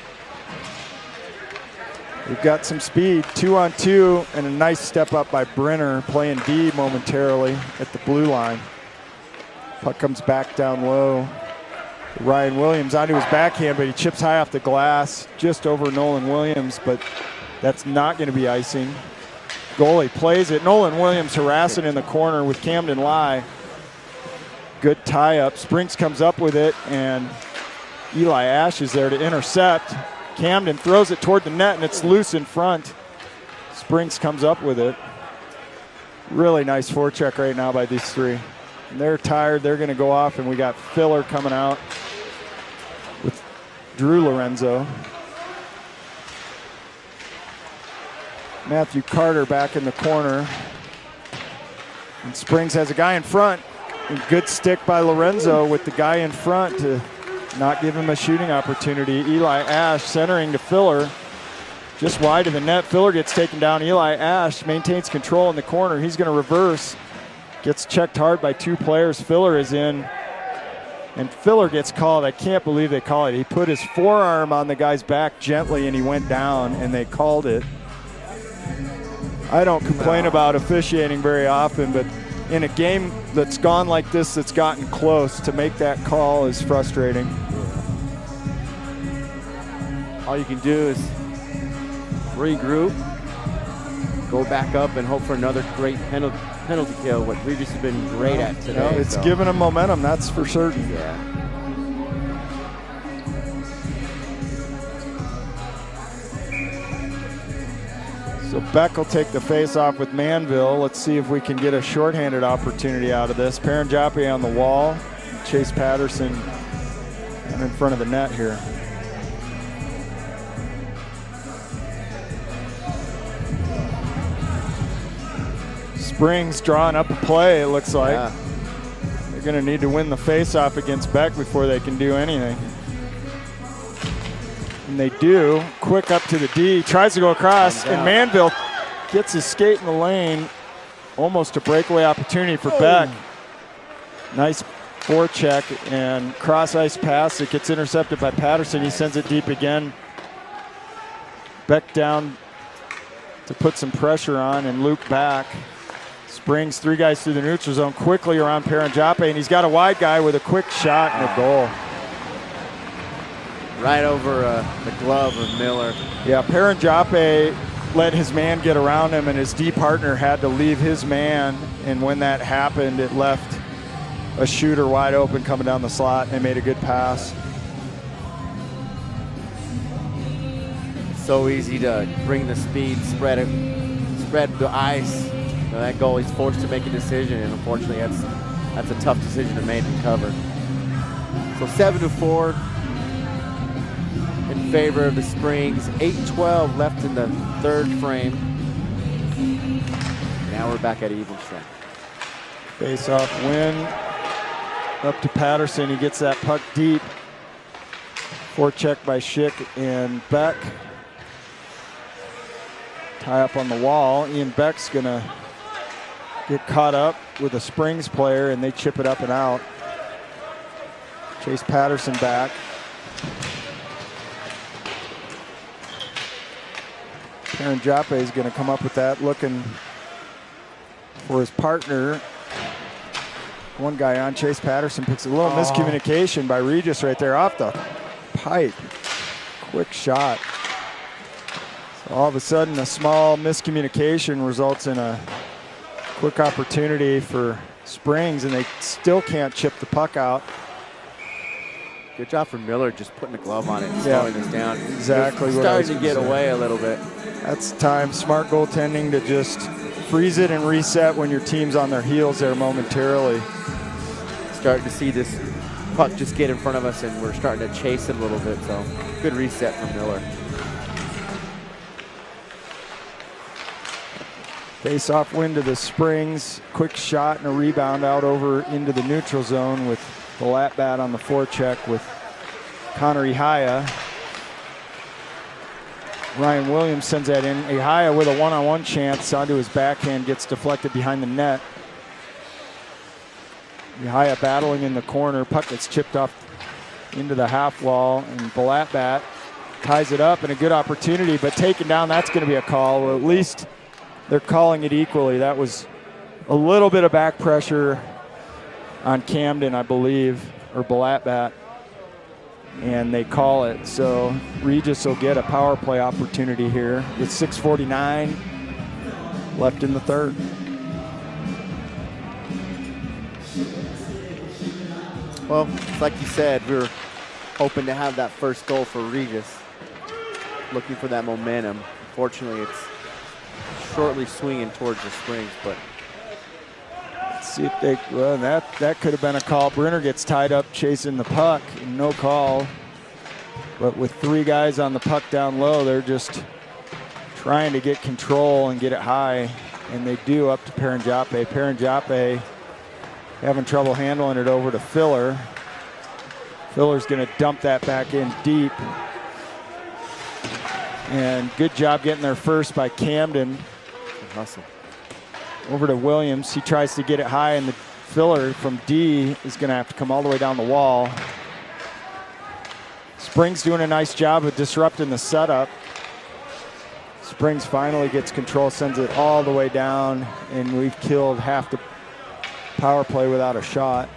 We've got some speed, 2-on-2, and a nice step up by Brenner, playing D momentarily at the blue line. Puck comes back down low. Ryan Williams onto his backhand, but he chips high off the glass, just over Nolan Williams, but that's not going to be icing. Goalie plays it. Nolan Williams harassing in the corner with Camden Lai. Good tie-up. Springs comes up with it, and Eli Ash is there to intercept. Camden throws it toward the net, and it's loose in front. Springs comes up with it. Really nice forecheck right now by these three. And they're tired. They're going to go off, and we got Filler coming out with Drew Lorenzo. Matthew Carter back in the corner. And Springs has a guy in front. And good stick by Lorenzo with the guy in front to not give him a shooting opportunity. Eli Ash centering to Filler. Just wide of the net. Filler gets taken down. Eli Ash maintains control in the corner. He's going to reverse. Gets checked hard by two players. Filler is in. And Filler gets called. I can't believe they call it. He put his forearm on the guy's back gently and he went down, and they called it. I don't complain about officiating very often, but in a game that's gone like this, that's gotten close, to make that call is frustrating. All you can do is regroup, go back up, and hope for another great penalty kill, what Regis has been great at today. It's giving them momentum, that's for certain. Yeah. So Beck will take the face-off with Manville. Let's see if we can get a shorthanded opportunity out of this. Paranjape on the wall. Chase Patterson in front of the net here. Springs drawing up a play, it looks like. Yeah. They're going to need to win the face-off against Beck before they can do anything. And they do. Quick up to the D. Tries to go across, and Manville gets his skate in the lane. Almost a breakaway opportunity for Beck. Nice forecheck and cross-ice pass. It gets intercepted by Patterson. He sends it deep again. Beck down to put some pressure on, and Luke back. Springs three guys through the neutral zone quickly around Paranjape, and he's got a wide guy with a quick shot and a goal. Right over the glove of Miller. Yeah, Paranjape let his man get around him, and his D partner had to leave his man, and when that happened, it left a shooter wide open coming down the slot, and made a good pass. So easy to bring the speed, spread the ice. That goalie's forced to make a decision, and unfortunately that's a tough decision to make and cover. So 7-4 in favor of the Springs. 8:12 left in the third frame. Now we're back at even strength. Face-off win. Up to Patterson. He gets that puck deep. Forecheck by Schick and Beck. Tie up on the wall. Ian Beck's going to get caught up with a Springs player, and they chip it up and out. Chase Patterson back. Paranjape is going to come up with that, looking for his partner. One guy on. Chase Patterson picks a little miscommunication by Regis right there off the pipe. Quick shot. So all of a sudden, a small miscommunication results in a quick opportunity for Springs, and they still can't chip the puck out. Good job from Miller just putting the glove on it and slowing this down. Exactly. Starting to get away a little bit. That's time. Smart goaltending to just freeze it and reset when your team's on their heels there momentarily. Starting to see this puck just get in front of us, and we're starting to chase it a little bit. So good reset from Miller. Face-off win to the Springs. Quick shot and a rebound out over into the neutral zone with the lap bat on the forecheck with Connor Ihaya. Ryan Williams sends that in. Ihaya with a one-on-one chance onto his backhand, gets deflected behind the net. Yahya battling in the corner. Puck gets chipped off into the half wall, and Balatbat ties it up, and a good opportunity, but taken down, that's going to be a call. Well, at least they're calling it equally. That was a little bit of back pressure on Camden, I believe, or Balatbat, and they call it. So Regis will get a power play opportunity here with 6:49 left in the third. Well, like you said, we were hoping to have that first goal for Regis. Looking for that momentum. Unfortunately, it's shortly swinging towards the Springs, but let's see if they, well, that could have been a call. Brenner gets tied up chasing the puck, and no call. But with 3 guys on the puck down low, they're just trying to get control and get it high, and they do up to Paranjape. Paranjape having trouble handling it over to Filler. Filler's going to dump that back in deep. And good job getting there first by Camden. good hustle. Over to Williams. He tries to get it high, and the Filler from D is going to have to come all the way down the wall. Springs doing a nice job of disrupting the setup. Springs finally gets control, sends it all the way down, and we've killed half the power play without a shot.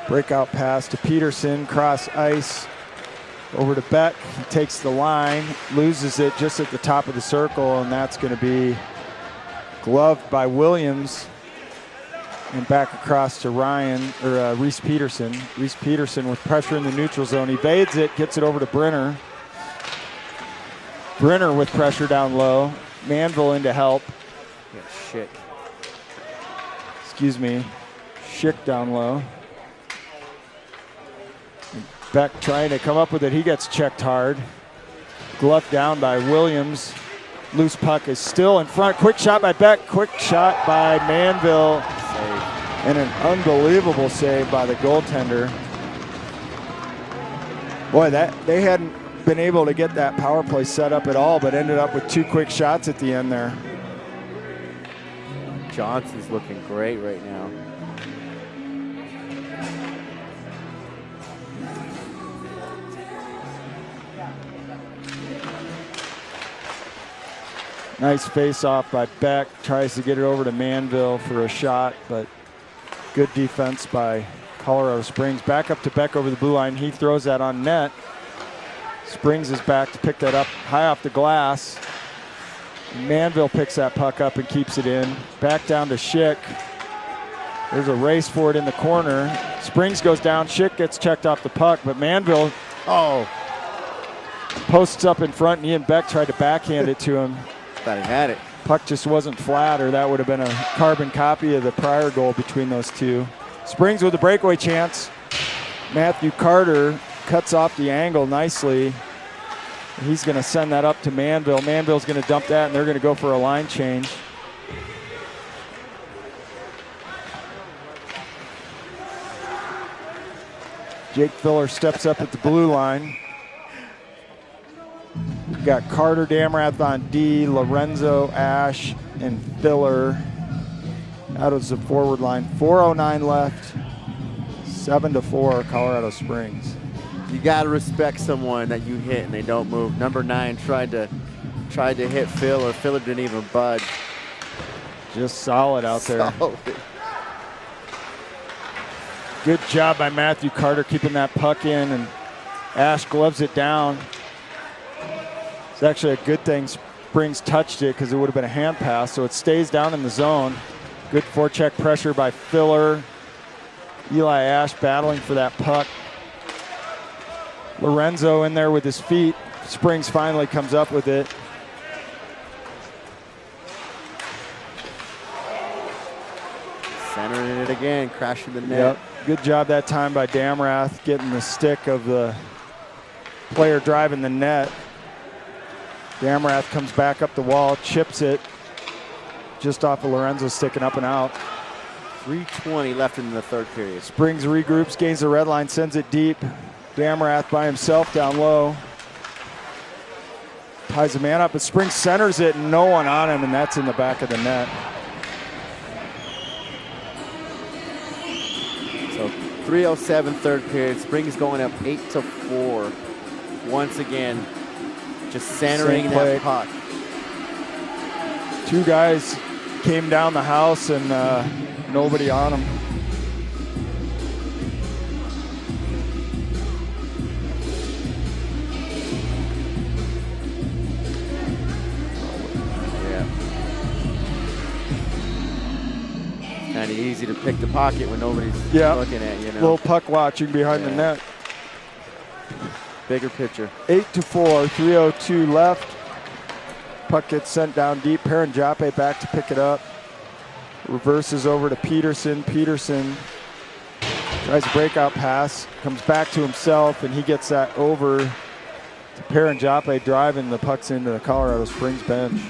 Breakout pass to Peterson, cross ice, over to Beck. He takes the line, loses it just at the top of the circle, and that's going to be gloved by Williams. And back across to Ryan, or Reese Peterson. Reese Peterson with pressure in the neutral zone. Evades it, gets it over to Brenner. Brenner with pressure down low. Manville in to help. Yeah, Schick. Excuse me. Schick down low. And Beck trying to come up with it. He gets checked hard. Gloved down by Williams. Loose puck is still in front. Quick shot by Beck. Quick shot by Manville. And an unbelievable save by the goaltender. Boy, they hadn't been able to get that power play set up at all, but ended up with 2 quick shots at the end there. Johnson's looking great right now. Nice face-off by Beck. Tries to get it over to Manville for a shot, but good defense by Colorado Springs. Back up to Beck over the blue line. He throws that on net. Springs is back to pick that up high off the glass. Manville picks that puck up and keeps it in. Back down to Schick. There's a race for it in the corner. Springs goes down. Schick gets checked off the puck, but Manville posts up in front, and Ian Beck tried to backhand it to him. Thought he had it. Puck just wasn't flat, or that would have been a carbon copy of the prior goal between those two. Springs with a breakaway chance. Matthew Carter cuts off the angle nicely. He's going to send that up to Manville. Manville's going to dump that, and they're going to go for a line change. Jake Filler steps up at the blue line. We've got Carter Damrath on D, Lorenzo, Ash, and Filler. That was the forward line. 4:09 left. 7-4, Colorado Springs. You gotta respect someone that you hit and they don't move. Number 9 tried to hit Phil, Phil didn't even budge. Just solid out there. Solid. Good job by Matthew Carter keeping that puck in, and Ash gloves it down. It's actually a good thing Springs touched it, because it would have been a hand pass, so it stays down in the zone. Good forecheck pressure by Filler. Eli Ash battling for that puck. Lorenzo in there with his feet. Springs finally comes up with it. Centering it again, crashing the net. Yep. Good job that time by Damrath, getting the stick of the player driving the net. Damrath comes back up the wall, chips it just off of Lorenzo, sticking up and out. 3:20 left in the third period. Springs regroups, gains the red line, sends it deep. Damrath by himself down low. Ties a man up, but Springs centers it, and no one on him, and that's in the back of the net. So 3:07 third period. Springs going up 8-4. Once again, just centering that puck. Two guys came down the house and nobody on them. Kind of easy to pick the pocket when nobody's looking at you. Little puck watching behind the net. Bigger picture. 8-4, 3:02 left. Puck gets sent down deep. Paranjape back to pick it up. Reverses over to Peterson. Peterson tries a breakout pass. Comes back to himself, and he gets that over to Paranjape, driving the pucks into the Colorado Springs bench.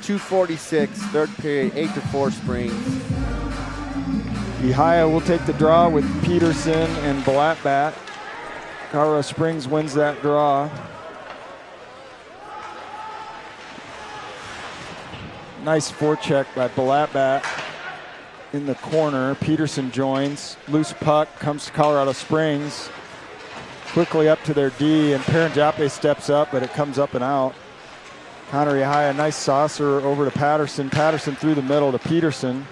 2:46, third period, 8-4 Springs. CSAHA will take the draw with Peterson and Blattbat. Colorado Springs wins that draw. Nice forecheck by Blattbat in the corner. Peterson joins. Loose puck comes to Colorado Springs. Quickly up to their D, and Paranjape steps up, but it comes up and out. Connor CSAHA, nice saucer over to Patterson. Patterson through the middle to Peterson.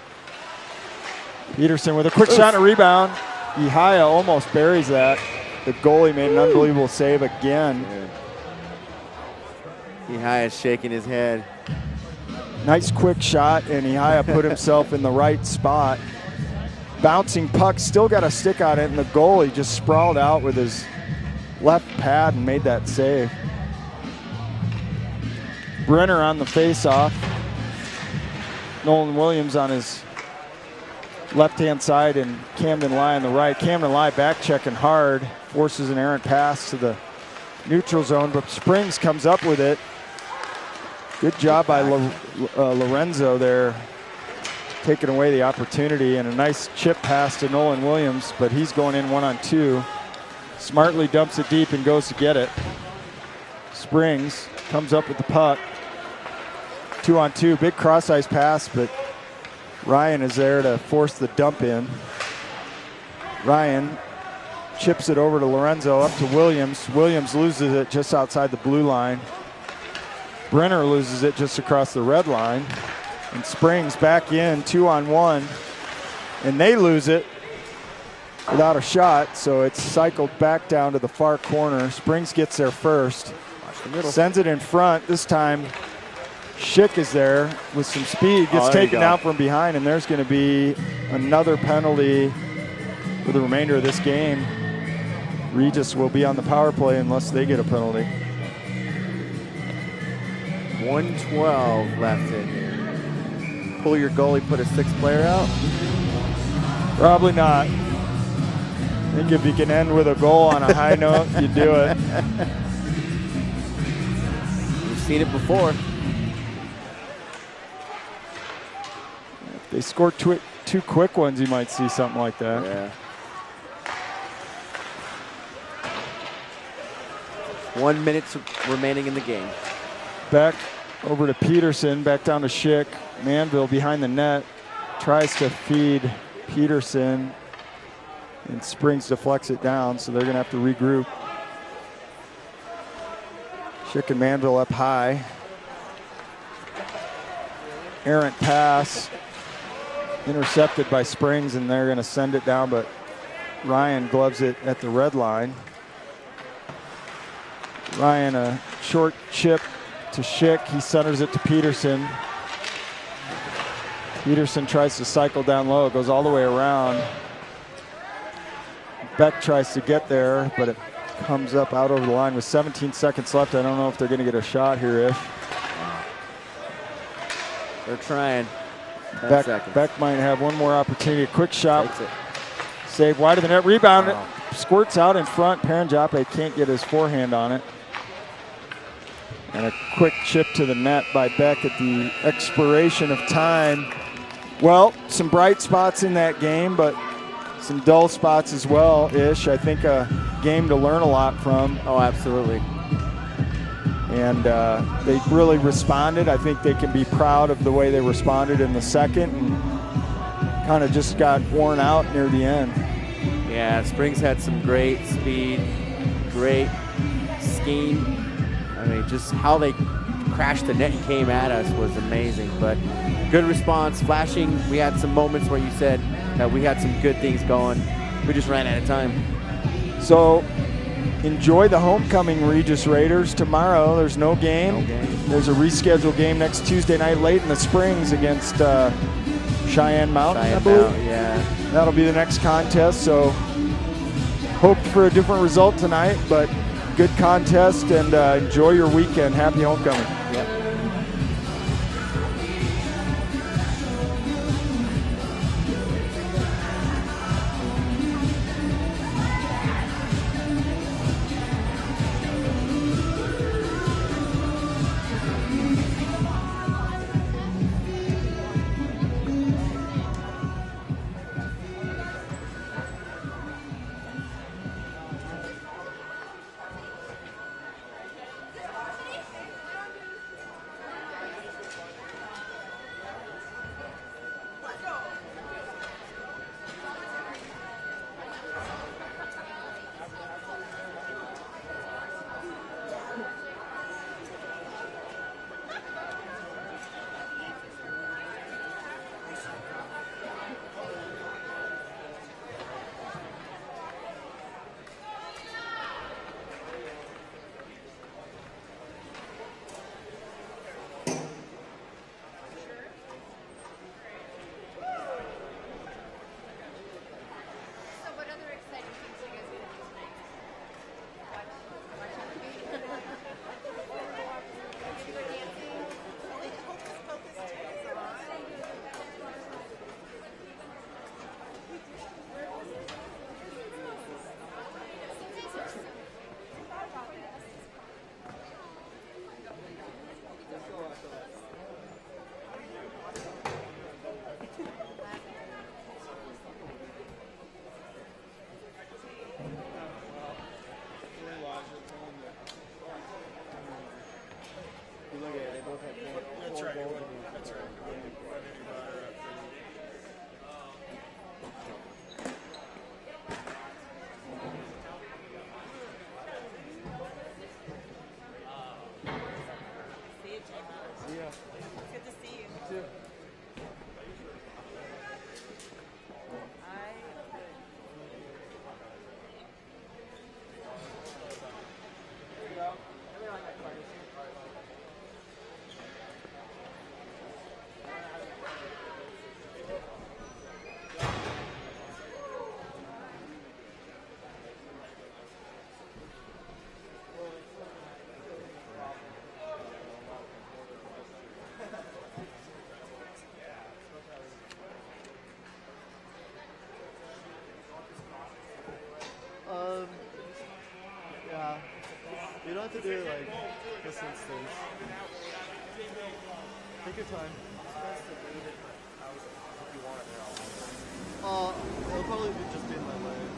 Peterson with a quick shot and a rebound. CSAHA almost buries that. The goalie made an unbelievable save again. CSAHA is shaking his head. Nice quick shot, and CSAHA put himself in the right spot. Bouncing puck, still got a stick on it, and the goalie just sprawled out with his left pad and made that save. Brenner on the faceoff. Nolan Williams on his left-hand side and Camden Lai on the right. Camden Lai back checking hard, forces an errant pass to the neutral zone, but Springs comes up with it. Good job by Lorenzo there, taking away the opportunity, and a nice chip pass to Nolan Williams, but he's going in 1-on-2. Smartly dumps it deep and goes to get it. Springs comes up with the puck. 2-on-2, big cross-ice pass, but Ryan is there to force the dump in. Ryan chips it over to Lorenzo, up to Williams. Williams loses it just outside the blue line. Brenner loses it just across the red line. And Springs back in, 2-on-1. And they lose it without a shot, so it's cycled back down to the far corner. Springs gets there first. Sends it in front. This time, Schick is there with some speed, gets taken down from behind, and there's going to be another penalty for the remainder of this game. Regis will be on the power play unless they get a penalty. 1:12 left in here. Pull your goalie, put a sixth player out? Probably not. I think if you can end with a goal on a high note, you do it. We've seen it before. If they score two quick ones, you might see something like that. Yeah. 1 minute remaining in the game. Back over to Peterson, back down to Schick. Manville behind the net, tries to feed Peterson, and Springs deflects it down, so they're going to have to regroup. Schick and Manville up high. Errant pass, intercepted by Springs, and they're going to send it down, but Ryan gloves it at the red line. Ryan, a short chip to Schick. He centers it to Peterson. Peterson tries to cycle down low, goes all the way around. Beck tries to get there, but it comes up out over the line with 17 seconds left. I don't know if they're going to get a shot here, Ish. They're trying. Beck might have one more opportunity. Quick shot. Save wide of the net. Rebound. Wow. Squirts out in front. Paranjape can't get his forehand on it. And a quick chip to the net by Beck at the expiration of time. Well, some bright spots in that game, but some dull spots as well, Ish. I think a game to learn a lot from. Oh, absolutely. And they really responded. I think they can be proud of the way they responded in the second, and kind of just got worn out near the end. Yeah, Springs had some great speed, great scheme. I mean, just how they crashed the net and came at us was amazing. But good response, flashing. We had some moments where you said that we had some good things going. We just ran out of time. So enjoy the homecoming, Regis Raiders. Tomorrow there's no game. There's a rescheduled game next Tuesday night late in the Springs against Cheyenne Mountain, I believe. Yeah. That'll be the next contest. So hope for a different result tonight, but good contest, and enjoy your weekend. Happy homecoming. Yep. That's right. That's right. Yeah. It's good to see you. Too. Yeah. You don't have to do it like this instance. Take your time.